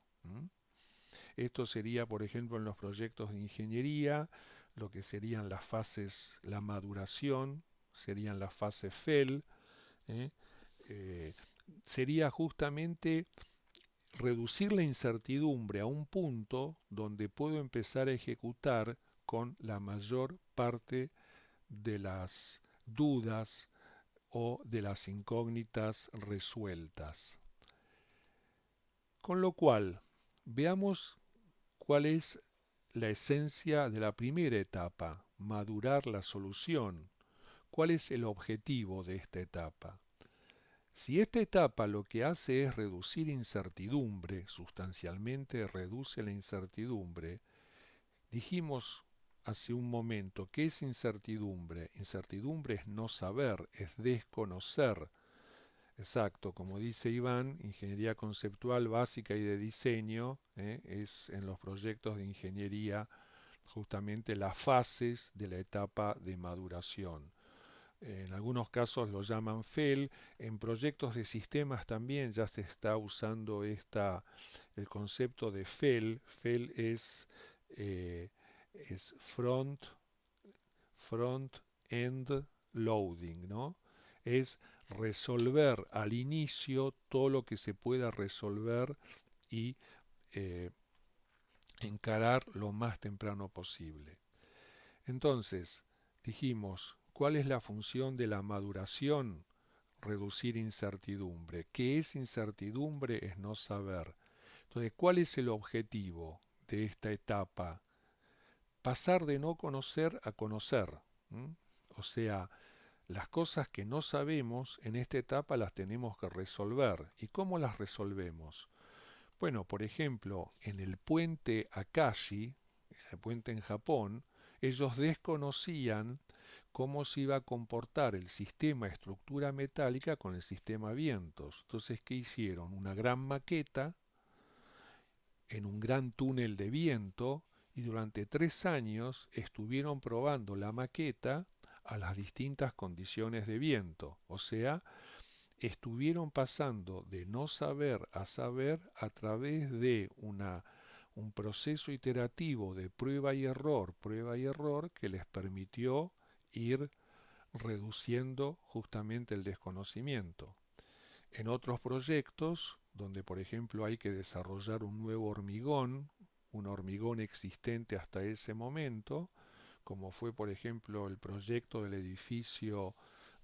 Esto sería, por ejemplo, en los proyectos de ingeniería, lo que serían las fases, la maduración, serían las fases FEL, ¿eh? Eh, sería justamente reducir la incertidumbre a un punto donde puedo empezar a ejecutar con la mayor parte de las dudas o de las incógnitas resueltas. Con lo cual, veamos cuál es la esencia de la primera etapa, madurar la solución. ¿Cuál es el objetivo de esta etapa? Si esta etapa lo que hace es reducir incertidumbre, sustancialmente reduce la incertidumbre, dijimos hace un momento, ¿qué es incertidumbre? Incertidumbre es no saber, es desconocer. Exacto, como dice Iván, ingeniería conceptual básica y de diseño, es en los proyectos de ingeniería justamente las fases de la etapa de maduración. En algunos casos lo llaman FEL, en proyectos de sistemas también ya se está usando el concepto de FEL. FEL eh, es front End Loading, ¿no? Es resolver al inicio todo lo que se pueda resolver y eh, encarar lo más temprano posible. Entonces, dijimos, ¿cuál es la función de la maduración? Reducir incertidumbre. ¿Qué es incertidumbre? Es no saber. Entonces, ¿cuál es el objetivo de esta etapa? Pasar de no conocer a conocer. O sea, las cosas que no sabemos en esta etapa las tenemos que resolver. ¿Y cómo las resolvemos? Bueno, por ejemplo, en el puente Akashi, el puente en Japón, ellos desconocían cómo se iba a comportar el sistema estructura metálica con el sistema vientos. Entonces, ¿qué hicieron? Una gran maqueta en un gran túnel de viento y durante 3 años estuvieron probando la maqueta a las distintas condiciones de viento. O sea, estuvieron pasando de no saber a saber a través de un proceso iterativo de prueba y error que les permitió ir reduciendo justamente el desconocimiento. En otros proyectos, donde por ejemplo hay que desarrollar un nuevo hormigón, un hormigón existente hasta ese momento, como fue por ejemplo el proyecto del edificio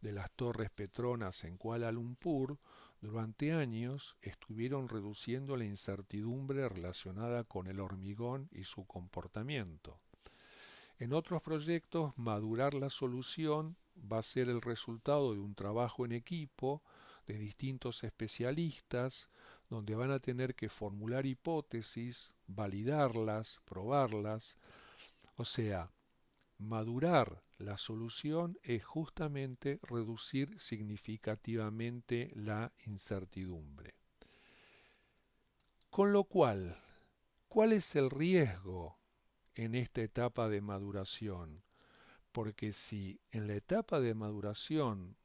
de las Torres Petronas en Kuala Lumpur, durante años estuvieron reduciendo la incertidumbre relacionada con el hormigón y su comportamiento. En otros proyectos, madurar la solución va a ser el resultado de un trabajo en equipo de distintos especialistas, donde van a tener que formular hipótesis, validarlas, probarlas. O sea, madurar la solución es justamente reducir significativamente la incertidumbre. Con lo cual, ¿cuál es el riesgo en esta etapa de maduración? Porque si en la etapa de maduración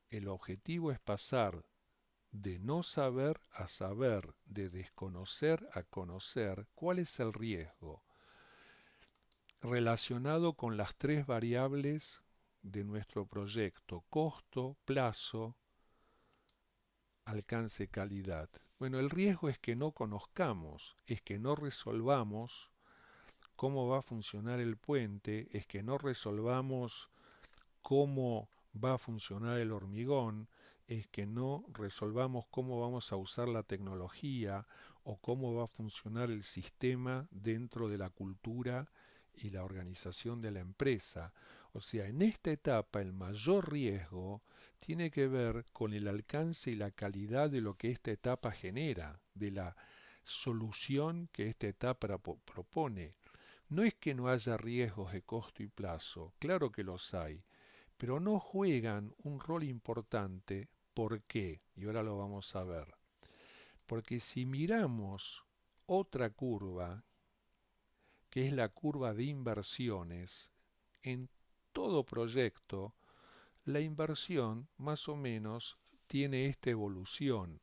el objetivo es pasar de no saber a saber, de desconocer a conocer, ¿cuál es el riesgo? Relacionado con las tres variables de nuestro proyecto: costo, plazo, alcance, calidad. Bueno, el riesgo es que no conozcamos, es que no resolvamos cómo va a funcionar el puente, es que no resolvamos cómo va a funcionar el hormigón, es que no resolvamos cómo vamos a usar la tecnología o cómo va a funcionar el sistema dentro de la cultura y la organización de la empresa. O sea, en esta etapa el mayor riesgo tiene que ver con el alcance y la calidad de lo que esta etapa genera, de la solución que esta etapa propone. No es que no haya riesgos de costo y plazo, claro que los hay, pero no juegan un rol importante. ¿Por qué? Y ahora lo vamos a ver. Porque si miramos otra curva, que es la curva de inversiones, en todo proyecto, la inversión más o menos tiene esta evolución.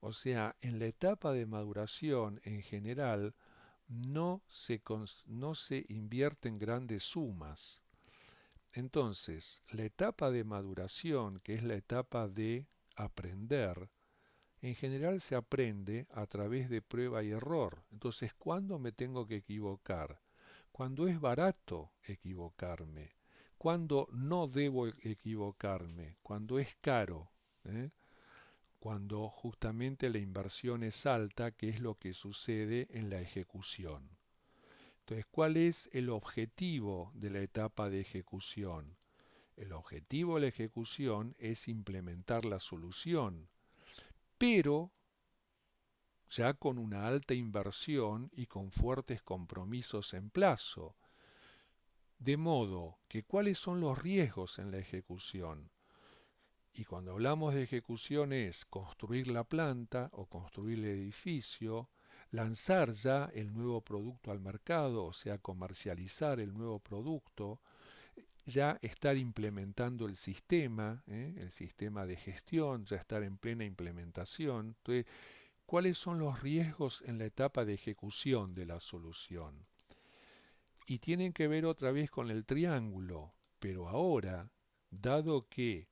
O sea, en la etapa de maduración en general no se invierten grandes sumas. Entonces, la etapa de maduración, que es la etapa de aprender, en general se aprende a través de prueba y error. Entonces, ¿cuándo me tengo que equivocar? Cuando es barato equivocarme. Cuando no debo equivocarme. Cuando es caro. ¿eh? Cuando justamente la inversión es alta, que es lo que sucede en la ejecución. Entonces, ¿cuál es el objetivo de la etapa de ejecución? El objetivo de la ejecución es implementar la solución, pero ya con una alta inversión y con fuertes compromisos en plazo. De modo que, ¿cuáles son los riesgos en la ejecución? Y cuando hablamos de ejecución es construir la planta o construir el edificio, lanzar ya el nuevo producto al mercado, o sea, comercializar el nuevo producto, ya estar implementando el sistema de gestión, ya estar en plena implementación. Entonces, ¿cuáles son los riesgos en la etapa de ejecución de la solución? Y tienen que ver otra vez con el triángulo, pero ahora, dado que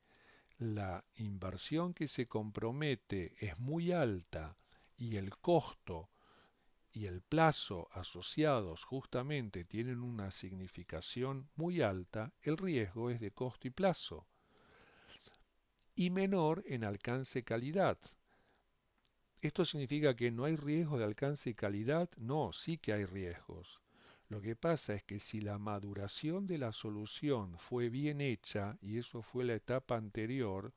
la inversión que se compromete es muy alta y el costo y el plazo asociados justamente tienen una significación muy alta, el riesgo es de costo y plazo, y menor en alcance calidad. ¿Esto significa que no hay riesgo de alcance y calidad? No, sí que hay riesgos. Lo que pasa es que si la maduración de la solución fue bien hecha, y eso fue la etapa anterior,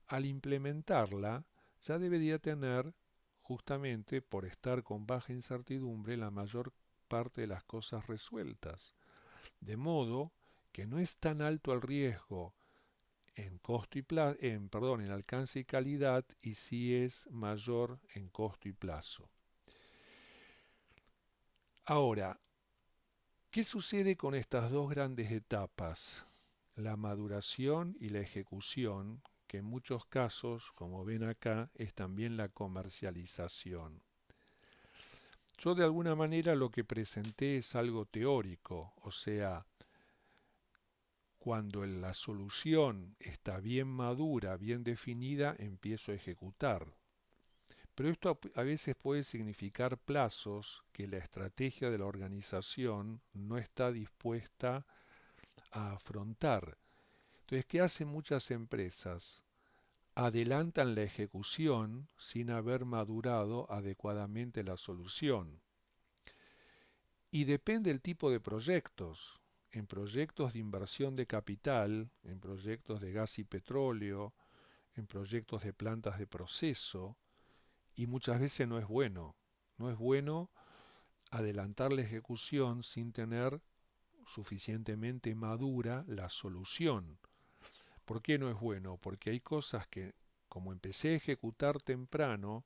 al implementarla ya debería tener, justamente por estar con baja incertidumbre, la mayor parte de las cosas resueltas. De modo que no es tan alto el riesgo en costo y en alcance y calidad, y sí es mayor en costo y plazo. Ahora, ¿qué sucede con estas dos grandes etapas? La maduración y la ejecución, que en muchos casos, como ven acá, es también la comercialización. Yo de alguna manera lo que presenté es algo teórico, o sea, cuando la solución está bien madura, bien definida, empiezo a ejecutar. Pero esto a veces puede significar plazos que la estrategia de la organización no está dispuesta a afrontar. Entonces, ¿qué hacen muchas empresas? Adelantan la ejecución sin haber madurado adecuadamente la solución. Y depende del tipo de proyectos. En proyectos de inversión de capital, en proyectos de gas y petróleo, en proyectos de plantas de proceso, y muchas veces no es bueno. No es bueno adelantar la ejecución sin tener suficientemente madura la solución. ¿Por qué no es bueno? Porque hay cosas que, como empecé a ejecutar temprano,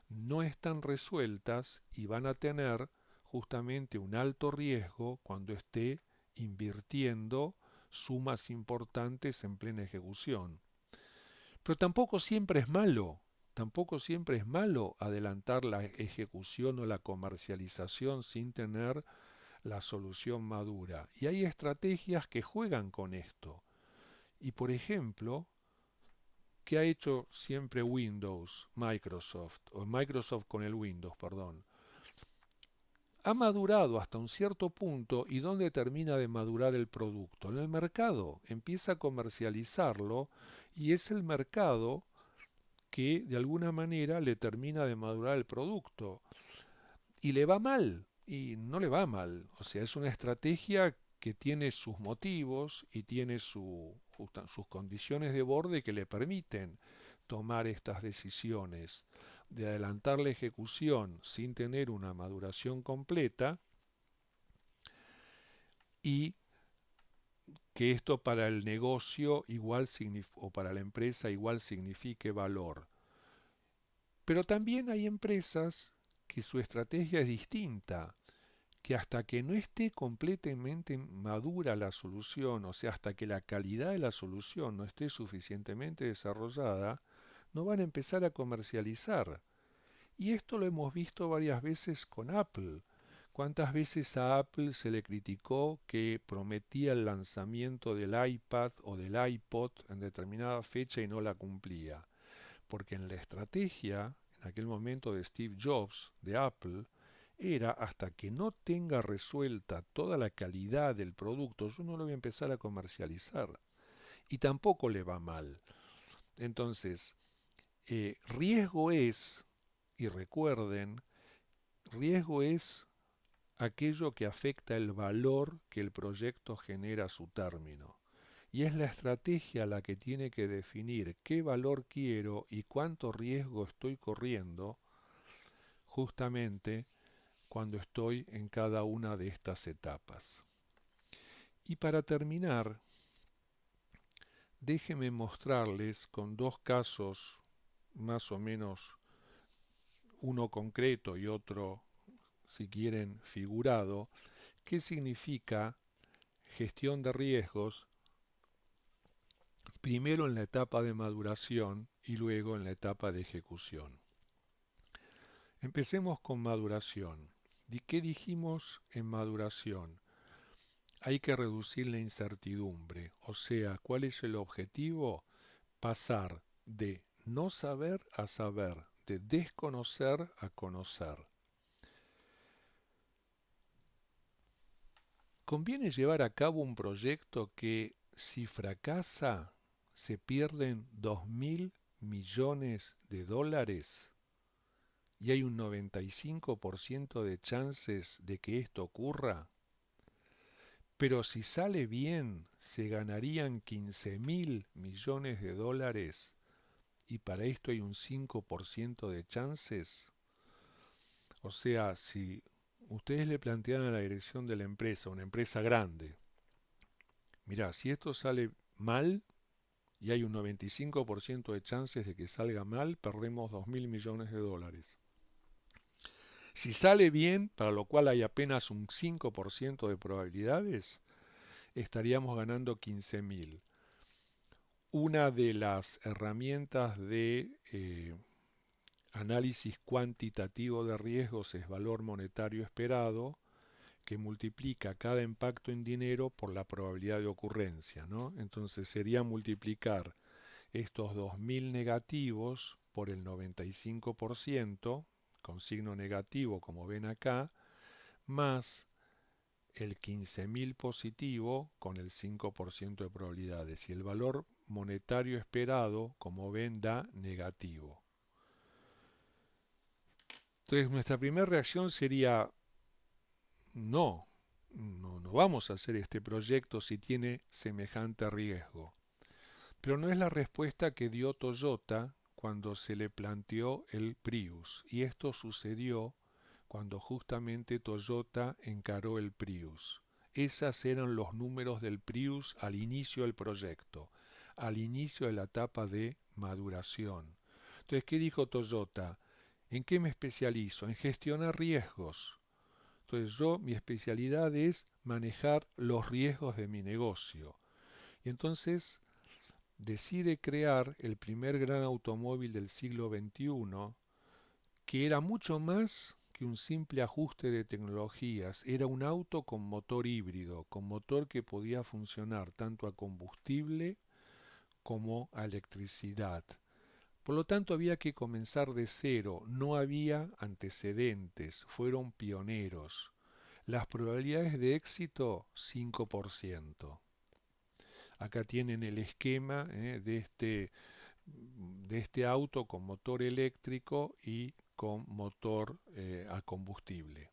no están resueltas y van a tener justamente un alto riesgo cuando esté invirtiendo sumas importantes en plena ejecución. Pero tampoco siempre es malo adelantar la ejecución o la comercialización sin tener la solución madura. Y hay estrategias que juegan con esto. Y por ejemplo, ¿qué ha hecho siempre Microsoft, o Microsoft con el Windows, perdón? Ha madurado hasta un cierto punto y ¿dónde termina de madurar el producto? En el mercado. Empieza a comercializarlo y es el mercado que de alguna manera le termina de madurar el producto. Y le va mal, y no le va mal. O sea, es una estrategia que tiene sus motivos y tiene sus condiciones de borde que le permiten tomar estas decisiones de adelantar la ejecución sin tener una maduración completa y que esto para el negocio igual o para la empresa igual signifique valor. Pero también hay empresas que su estrategia es distinta, que hasta que no esté completamente madura la solución, o sea, hasta que la calidad de la solución no esté suficientemente desarrollada, no van a empezar a comercializar. Y esto lo hemos visto varias veces con Apple. ¿Cuántas veces a Apple se le criticó que prometía el lanzamiento del iPad o del iPod en determinada fecha y no la cumplía? Porque en la estrategia, en aquel momento de Steve Jobs, de Apple, era hasta que no tenga resuelta toda la calidad del producto, yo no lo voy a empezar a comercializar. Y tampoco le va mal. Entonces, riesgo es, y recuerden, riesgo es aquello que afecta el valor que el proyecto genera a su término. Y es la estrategia la que tiene que definir qué valor quiero y cuánto riesgo estoy corriendo justamente cuando estoy en cada una de estas etapas. Y para terminar, déjenme mostrarles con dos casos más o menos, uno concreto y otro, si quieren, figurado, qué significa gestión de riesgos primero en la etapa de maduración y luego en la etapa de ejecución. Empecemos con maduración. ¿Qué dijimos en maduración? Hay que reducir la incertidumbre, o sea, ¿cuál es el objetivo? Pasar de no saber a saber, de desconocer a conocer. Conviene llevar a cabo un proyecto que, si fracasa, se pierden 2.000 millones de dólares y hay un 95% de chances de que esto ocurra. Pero si sale bien, se ganarían 15.000 millones de dólares y para esto hay un 5% de chances. O sea, si ustedes le plantean a la dirección de la empresa, una empresa grande, mirá, si esto sale mal y hay un 95% de chances de que salga mal, perdemos 2.000 millones de dólares. Si sale bien, para lo cual hay apenas un 5% de probabilidades, estaríamos ganando 15.000. Una de las herramientas de análisis cuantitativo de riesgos es valor monetario esperado, que multiplica cada impacto en dinero por la probabilidad de ocurrencia, ¿no? Entonces sería multiplicar estos 2.000 negativos por el 95%, con signo negativo como ven acá, más el 15.000 positivo con el 5% de probabilidades y el valor monetario esperado, como ven, da negativo. Entonces nuestra primera reacción sería, no vamos a hacer este proyecto si tiene semejante riesgo. Pero no es la respuesta que dio Toyota cuando se le planteó el Prius. Y esto sucedió cuando justamente Toyota encaró el Prius. Esos eran los números del Prius al inicio del proyecto, al inicio de la etapa de maduración. Entonces, ¿qué dijo Toyota? ¿En qué me especializo? En gestionar riesgos. Entonces mi especialidad es manejar los riesgos de mi negocio. Y entonces decide crear el primer gran automóvil del siglo XXI, que era mucho más que un simple ajuste de tecnologías, era un auto con motor híbrido, con motor que podía funcionar tanto a combustible como a electricidad. Por lo tanto, había que comenzar de cero, no había antecedentes, fueron pioneros. Las probabilidades de éxito, 5%. Acá tienen el esquema de este auto con motor eléctrico y con motor a combustible.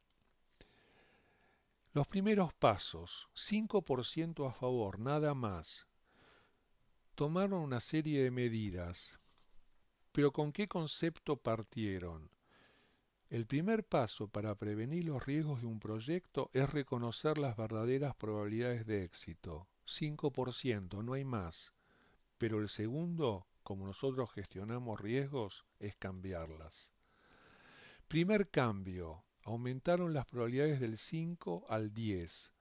Los primeros pasos, 5% a favor, nada más. Tomaron una serie de medidas, pero ¿con qué concepto partieron? El primer paso para prevenir los riesgos de un proyecto es reconocer las verdaderas probabilidades de éxito. 5%, no hay más. Pero el segundo, como nosotros gestionamos riesgos, es cambiarlas. Primer cambio, aumentaron las probabilidades del 5 al 10,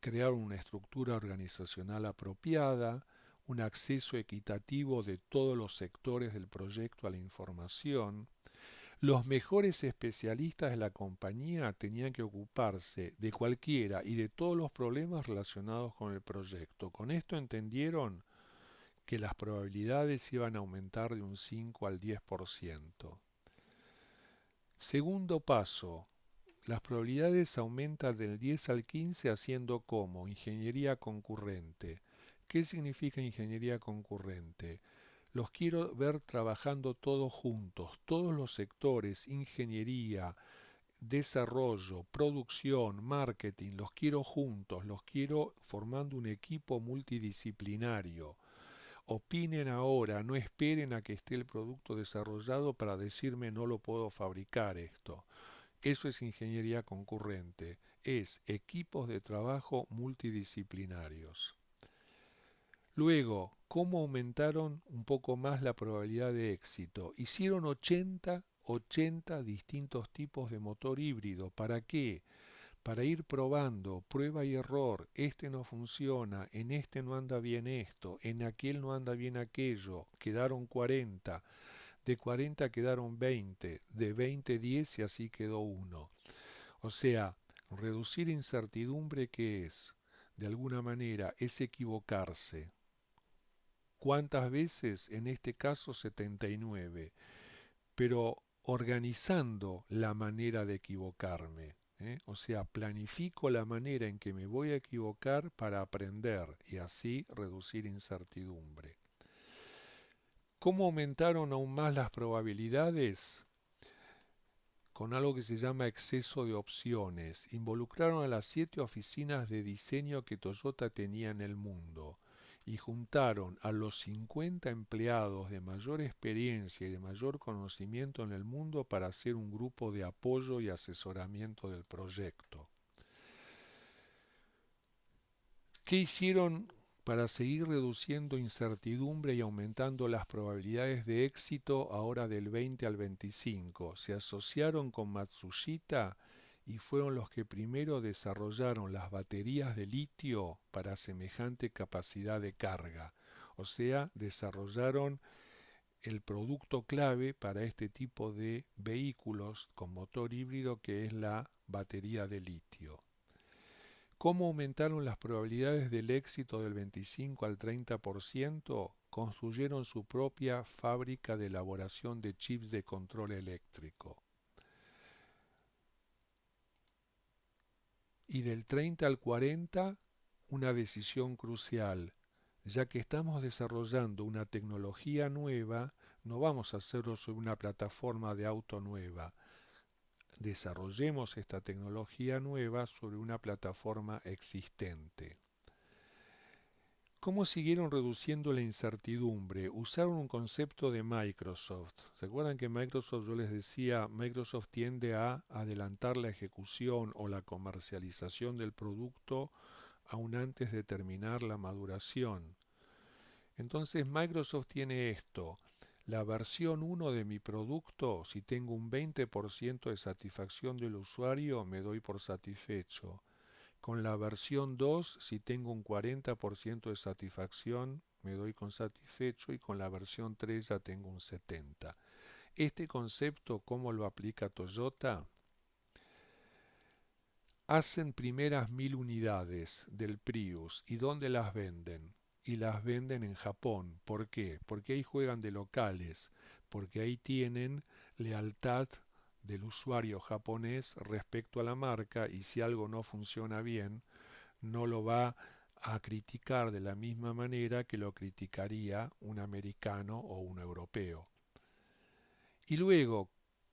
crearon una estructura organizacional apropiada, un acceso equitativo de todos los sectores del proyecto a la información. Los mejores especialistas de la compañía tenían que ocuparse de cualquiera y de todos los problemas relacionados con el proyecto. Con esto entendieron que las probabilidades iban a aumentar de un 5 al 10%. Segundo paso, las probabilidades aumentan del 10 al 15 haciendo como ingeniería concurrente. ¿Qué significa ingeniería concurrente? Los quiero ver trabajando todos juntos, todos los sectores, ingeniería, desarrollo, producción, marketing, los quiero juntos, los quiero formando un equipo multidisciplinario. Opinen ahora, no esperen a que esté el producto desarrollado para decirme no lo puedo fabricar esto. Eso es ingeniería concurrente, es equipos de trabajo multidisciplinarios. Luego, ¿cómo aumentaron un poco más la probabilidad de éxito? Hicieron 80 distintos tipos de motor híbrido. ¿Para qué? Para ir probando, prueba y error, este no funciona, en este no anda bien esto, en aquel no anda bien aquello, quedaron 40, de 40 quedaron 20, de 20 10 y así quedó uno. O sea, reducir incertidumbre, ¿qué es? De alguna manera es equivocarse. ¿Cuántas veces? En este caso 79, pero organizando la manera de equivocarme. O sea, planifico la manera en que me voy a equivocar para aprender y así reducir incertidumbre. ¿Cómo aumentaron aún más las probabilidades? Con algo que se llama exceso de opciones. Involucraron a las 7 oficinas de diseño que Toyota tenía en el mundo y juntaron a los 50 empleados de mayor experiencia y de mayor conocimiento en el mundo para hacer un grupo de apoyo y asesoramiento del proyecto. ¿Qué hicieron para seguir reduciendo incertidumbre y aumentando las probabilidades de éxito ahora del 20 al 25? Se asociaron con Matsushita y fueron los que primero desarrollaron las baterías de litio para semejante capacidad de carga. O sea, desarrollaron el producto clave para este tipo de vehículos con motor híbrido que es la batería de litio. ¿Cómo aumentaron las probabilidades del éxito del 25 al 30%? Construyeron su propia fábrica de elaboración de chips de control eléctrico. Y del 30 al 40, una decisión crucial. Ya que estamos desarrollando una tecnología nueva, no vamos a hacerlo sobre una plataforma de auto nueva. Desarrollemos esta tecnología nueva sobre una plataforma existente. ¿Cómo siguieron reduciendo la incertidumbre? Usaron un concepto de Microsoft. ¿Se acuerdan que Microsoft, yo les decía, Microsoft tiende a adelantar la ejecución o la comercialización del producto aún antes de terminar la maduración? Entonces Microsoft tiene esto. La versión 1 de mi producto, si tengo un 20% de satisfacción del usuario, me doy por satisfecho. Con la versión 2, si tengo un 40% de satisfacción, me doy con satisfecho y con la versión 3 ya tengo un 70%. Este concepto, ¿cómo lo aplica Toyota? Hacen primeras 1000 unidades del Prius. ¿Y dónde las venden? Y las venden en Japón. ¿Por qué? Porque ahí juegan de locales, porque ahí tienen lealtad del usuario japonés respecto a la marca y si algo no funciona bien, no lo va a criticar de la misma manera que lo criticaría un americano o un europeo. Y luego,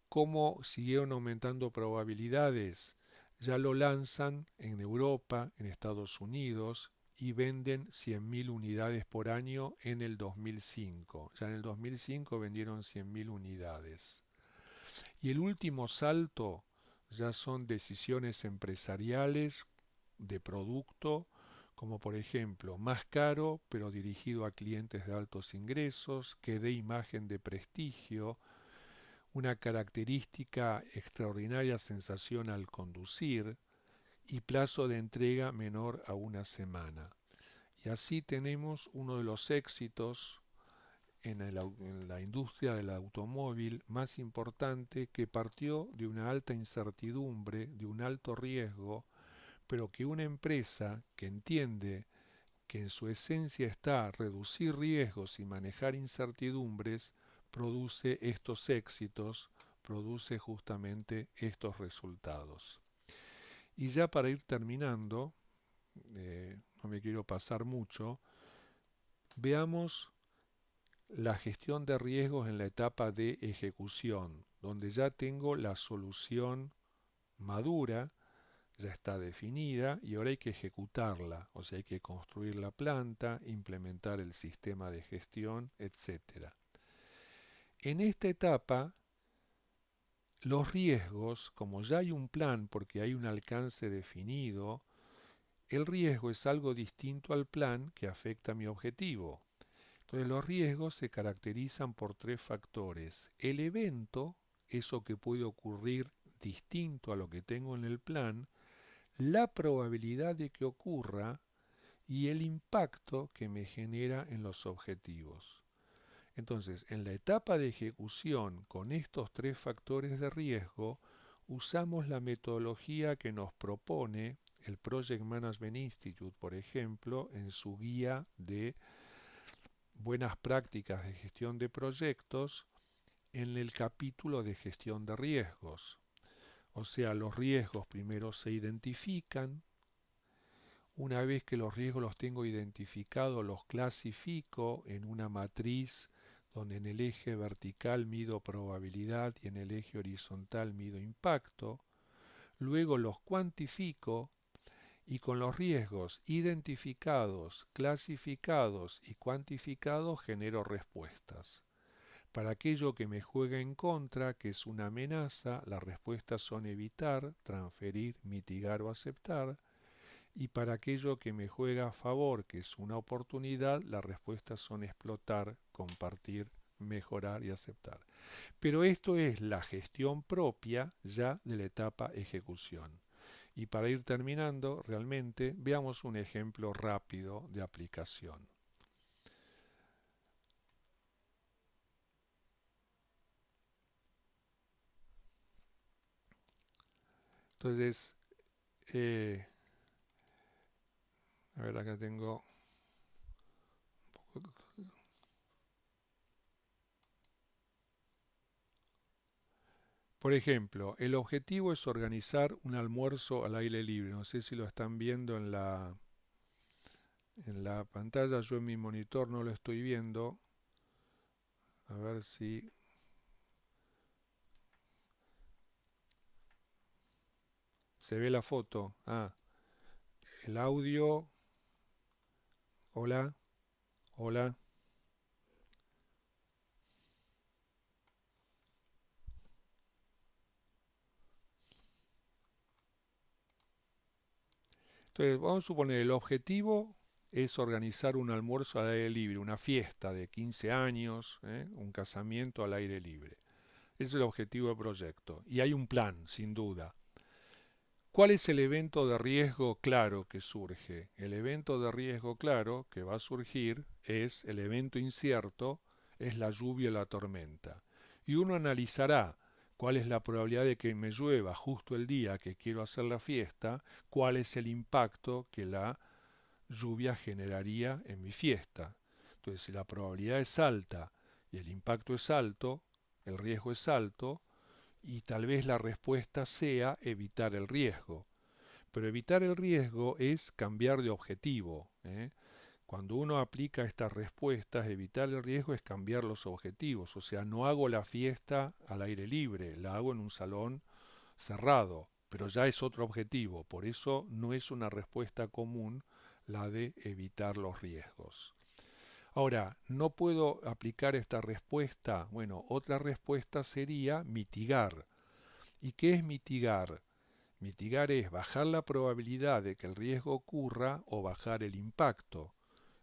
¿cómo siguieron aumentando probabilidades? Ya lo lanzan en Europa, en Estados Unidos, y venden 100.000 unidades por año en el 2005. Ya en el 2005 vendieron 100.000 unidades. Y el último salto ya son decisiones empresariales de producto, como por ejemplo, más caro, pero dirigido a clientes de altos ingresos, que dé imagen de prestigio, una característica extraordinaria sensación al conducir y plazo de entrega menor a una semana. Y así tenemos uno de los éxitos en la industria del automóvil más importante que partió de una alta incertidumbre, de un alto riesgo, pero que una empresa que entiende que en su esencia está reducir riesgos y manejar incertidumbres, produce estos éxitos, produce justamente estos resultados. Y ya para ir terminando, no me quiero pasar mucho, veamos la gestión de riesgos en la etapa de ejecución, donde ya tengo la solución madura, ya está definida y ahora hay que ejecutarla, o sea, hay que construir la planta, implementar el sistema de gestión, etcétera. En esta etapa, los riesgos, como ya hay un plan porque hay un alcance definido, el riesgo es algo distinto al plan que afecta a mi objetivo. Entonces los riesgos se caracterizan por tres factores. El evento, eso que puede ocurrir distinto a lo que tengo en el plan, la probabilidad de que ocurra y el impacto que me genera en los objetivos. Entonces, en la etapa de ejecución con estos tres factores de riesgo, usamos la metodología que nos propone el Project Management Institute, por ejemplo, en su guía de buenas prácticas de gestión de proyectos en el capítulo de gestión de riesgos. O sea, los riesgos primero se identifican. Una vez que los riesgos los tengo identificados, los clasifico en una matriz donde en el eje vertical mido probabilidad y en el eje horizontal mido impacto. Luego los cuantifico y con los riesgos identificados, clasificados y cuantificados genero respuestas. Para aquello que me juega en contra, que es una amenaza, las respuestas son evitar, transferir, mitigar o aceptar. Y para aquello que me juega a favor, que es una oportunidad, las respuestas son explotar, compartir, mejorar y aceptar. Pero esto es la gestión propia ya de la etapa ejecución. Y para ir terminando, realmente veamos un ejemplo rápido de aplicación. Entonces, a ver, acá tengo un poco. Por ejemplo, el objetivo es organizar un almuerzo al aire libre. No sé si lo están viendo en la pantalla. Yo en mi monitor no lo estoy viendo. A ver si se ve la foto. Ah, el audio. Hola, hola. Entonces, vamos a suponer, el objetivo es organizar un almuerzo al aire libre, una fiesta de 15 años, un casamiento al aire libre. Ese es el objetivo del proyecto. Y hay un plan, sin duda. ¿Cuál es el evento de riesgo claro que surge? El evento de riesgo claro que va a surgir es el evento incierto, es la lluvia o la tormenta. Y uno analizará cuál es la probabilidad de que me llueva justo el día que quiero hacer la fiesta, cuál es el impacto que la lluvia generaría en mi fiesta. Entonces, si la probabilidad es alta y el impacto es alto, el riesgo es alto, y tal vez la respuesta sea evitar el riesgo. Pero evitar el riesgo es cambiar de objetivo, ¿eh? Cuando uno aplica estas respuestas, evitar el riesgo es cambiar los objetivos. O sea, no hago la fiesta al aire libre, la hago en un salón cerrado, pero ya es otro objetivo. Por eso no es una respuesta común la de evitar los riesgos. Ahora, ¿no puedo aplicar esta respuesta? Bueno, otra respuesta sería mitigar. ¿Y qué es mitigar? Mitigar es bajar la probabilidad de que el riesgo ocurra o bajar el impacto.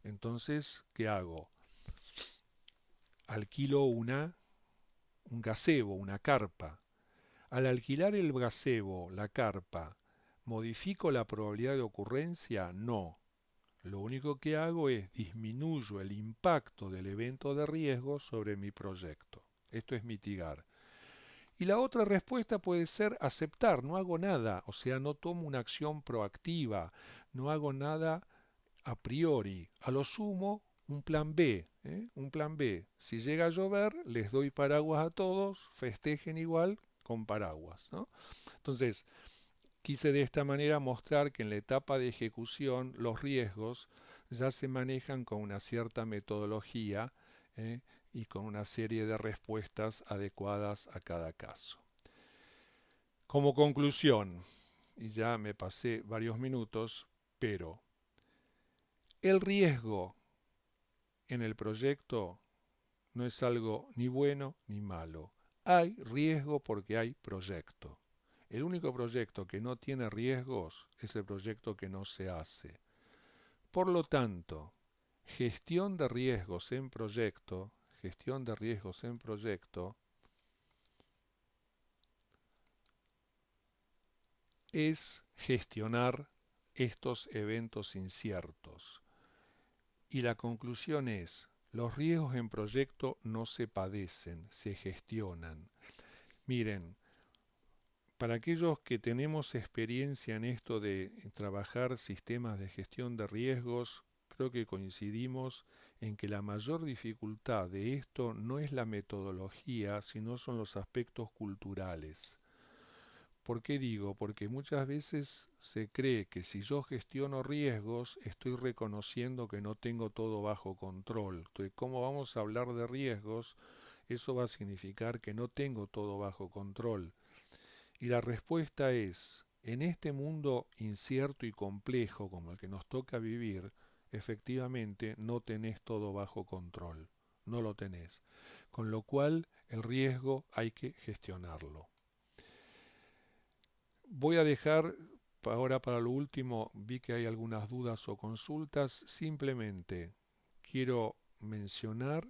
Entonces, ¿qué hago? Alquilo un gazebo, una carpa. Al alquilar el gazebo, la carpa, ¿modifico la probabilidad de ocurrencia? No. Lo único que hago es disminuyo el impacto del evento de riesgo sobre mi proyecto. Esto es mitigar. Y la otra respuesta puede ser aceptar, no hago nada, o sea, no tomo una acción proactiva, no hago nada a priori. A lo sumo, un plan B, ¿eh? Un plan B. Si llega a llover, les doy paraguas a todos, festejen igual con paraguas, ¿no? Entonces, quise de esta manera mostrar que en la etapa de ejecución los riesgos ya se manejan con una cierta metodología, ¿eh? Y con una serie de respuestas adecuadas a cada caso. Como conclusión, y ya me pasé varios minutos, pero el riesgo en el proyecto no es algo ni bueno ni malo. Hay riesgo porque hay proyecto. El único proyecto que no tiene riesgos es el proyecto que no se hace. Por lo tanto, gestión de riesgos en proyecto, gestión de riesgos en proyecto es gestionar estos eventos inciertos. Y la conclusión es, los riesgos en proyecto no se padecen, se gestionan. Miren, para aquellos que tenemos experiencia en esto de trabajar sistemas de gestión de riesgos, creo que coincidimos en que la mayor dificultad de esto no es la metodología, sino son los aspectos culturales. ¿Por qué digo? Porque muchas veces se cree que si yo gestiono riesgos, estoy reconociendo que no tengo todo bajo control. Entonces, ¿cómo vamos a hablar de riesgos? Eso va a significar que no tengo todo bajo control. Y la respuesta es, en este mundo incierto y complejo como el que nos toca vivir, efectivamente no tenés todo bajo control, no lo tenés. Con lo cual, el riesgo hay que gestionarlo. Voy a dejar ahora para lo último, vi que hay algunas dudas o consultas, simplemente quiero mencionar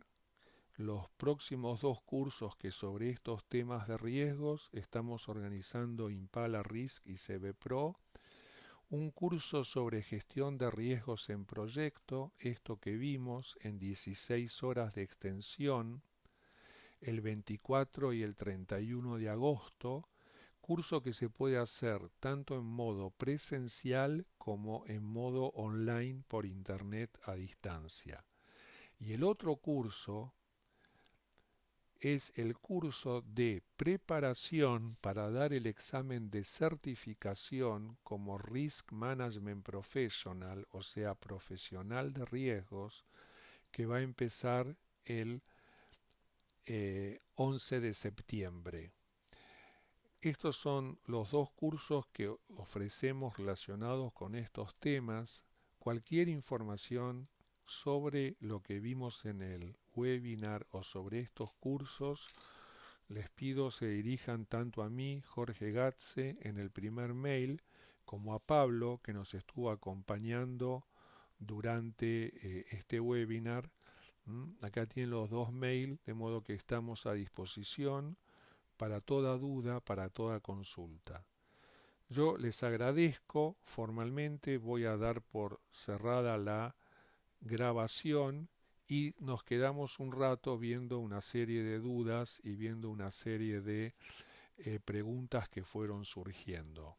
los próximos dos cursos que sobre estos temas de riesgos estamos organizando Impala Risk y CB Pro. Un curso sobre gestión de riesgos en proyecto, esto que vimos en 16 horas de extensión, el 24 y el 31 de agosto, curso que se puede hacer tanto en modo presencial como en modo online por internet a distancia. Y el otro curso es el curso de preparación para dar el examen de certificación como Risk Management Professional, o sea, profesional de riesgos, que va a empezar el 11 de septiembre. Estos son los dos cursos que ofrecemos relacionados con estos temas. Cualquier información sobre lo que vimos en el webinar o sobre estos cursos, les pido se dirijan tanto a mí, Jorge Gatze, en el primer mail, como a Pablo, que nos estuvo acompañando durante este webinar. Acá tienen los dos mails, de modo que estamos a disposición para toda duda, para toda consulta. Yo les agradezco formalmente, voy a dar por cerrada la grabación y nos quedamos un rato viendo una serie de dudas y viendo una serie de preguntas que fueron surgiendo.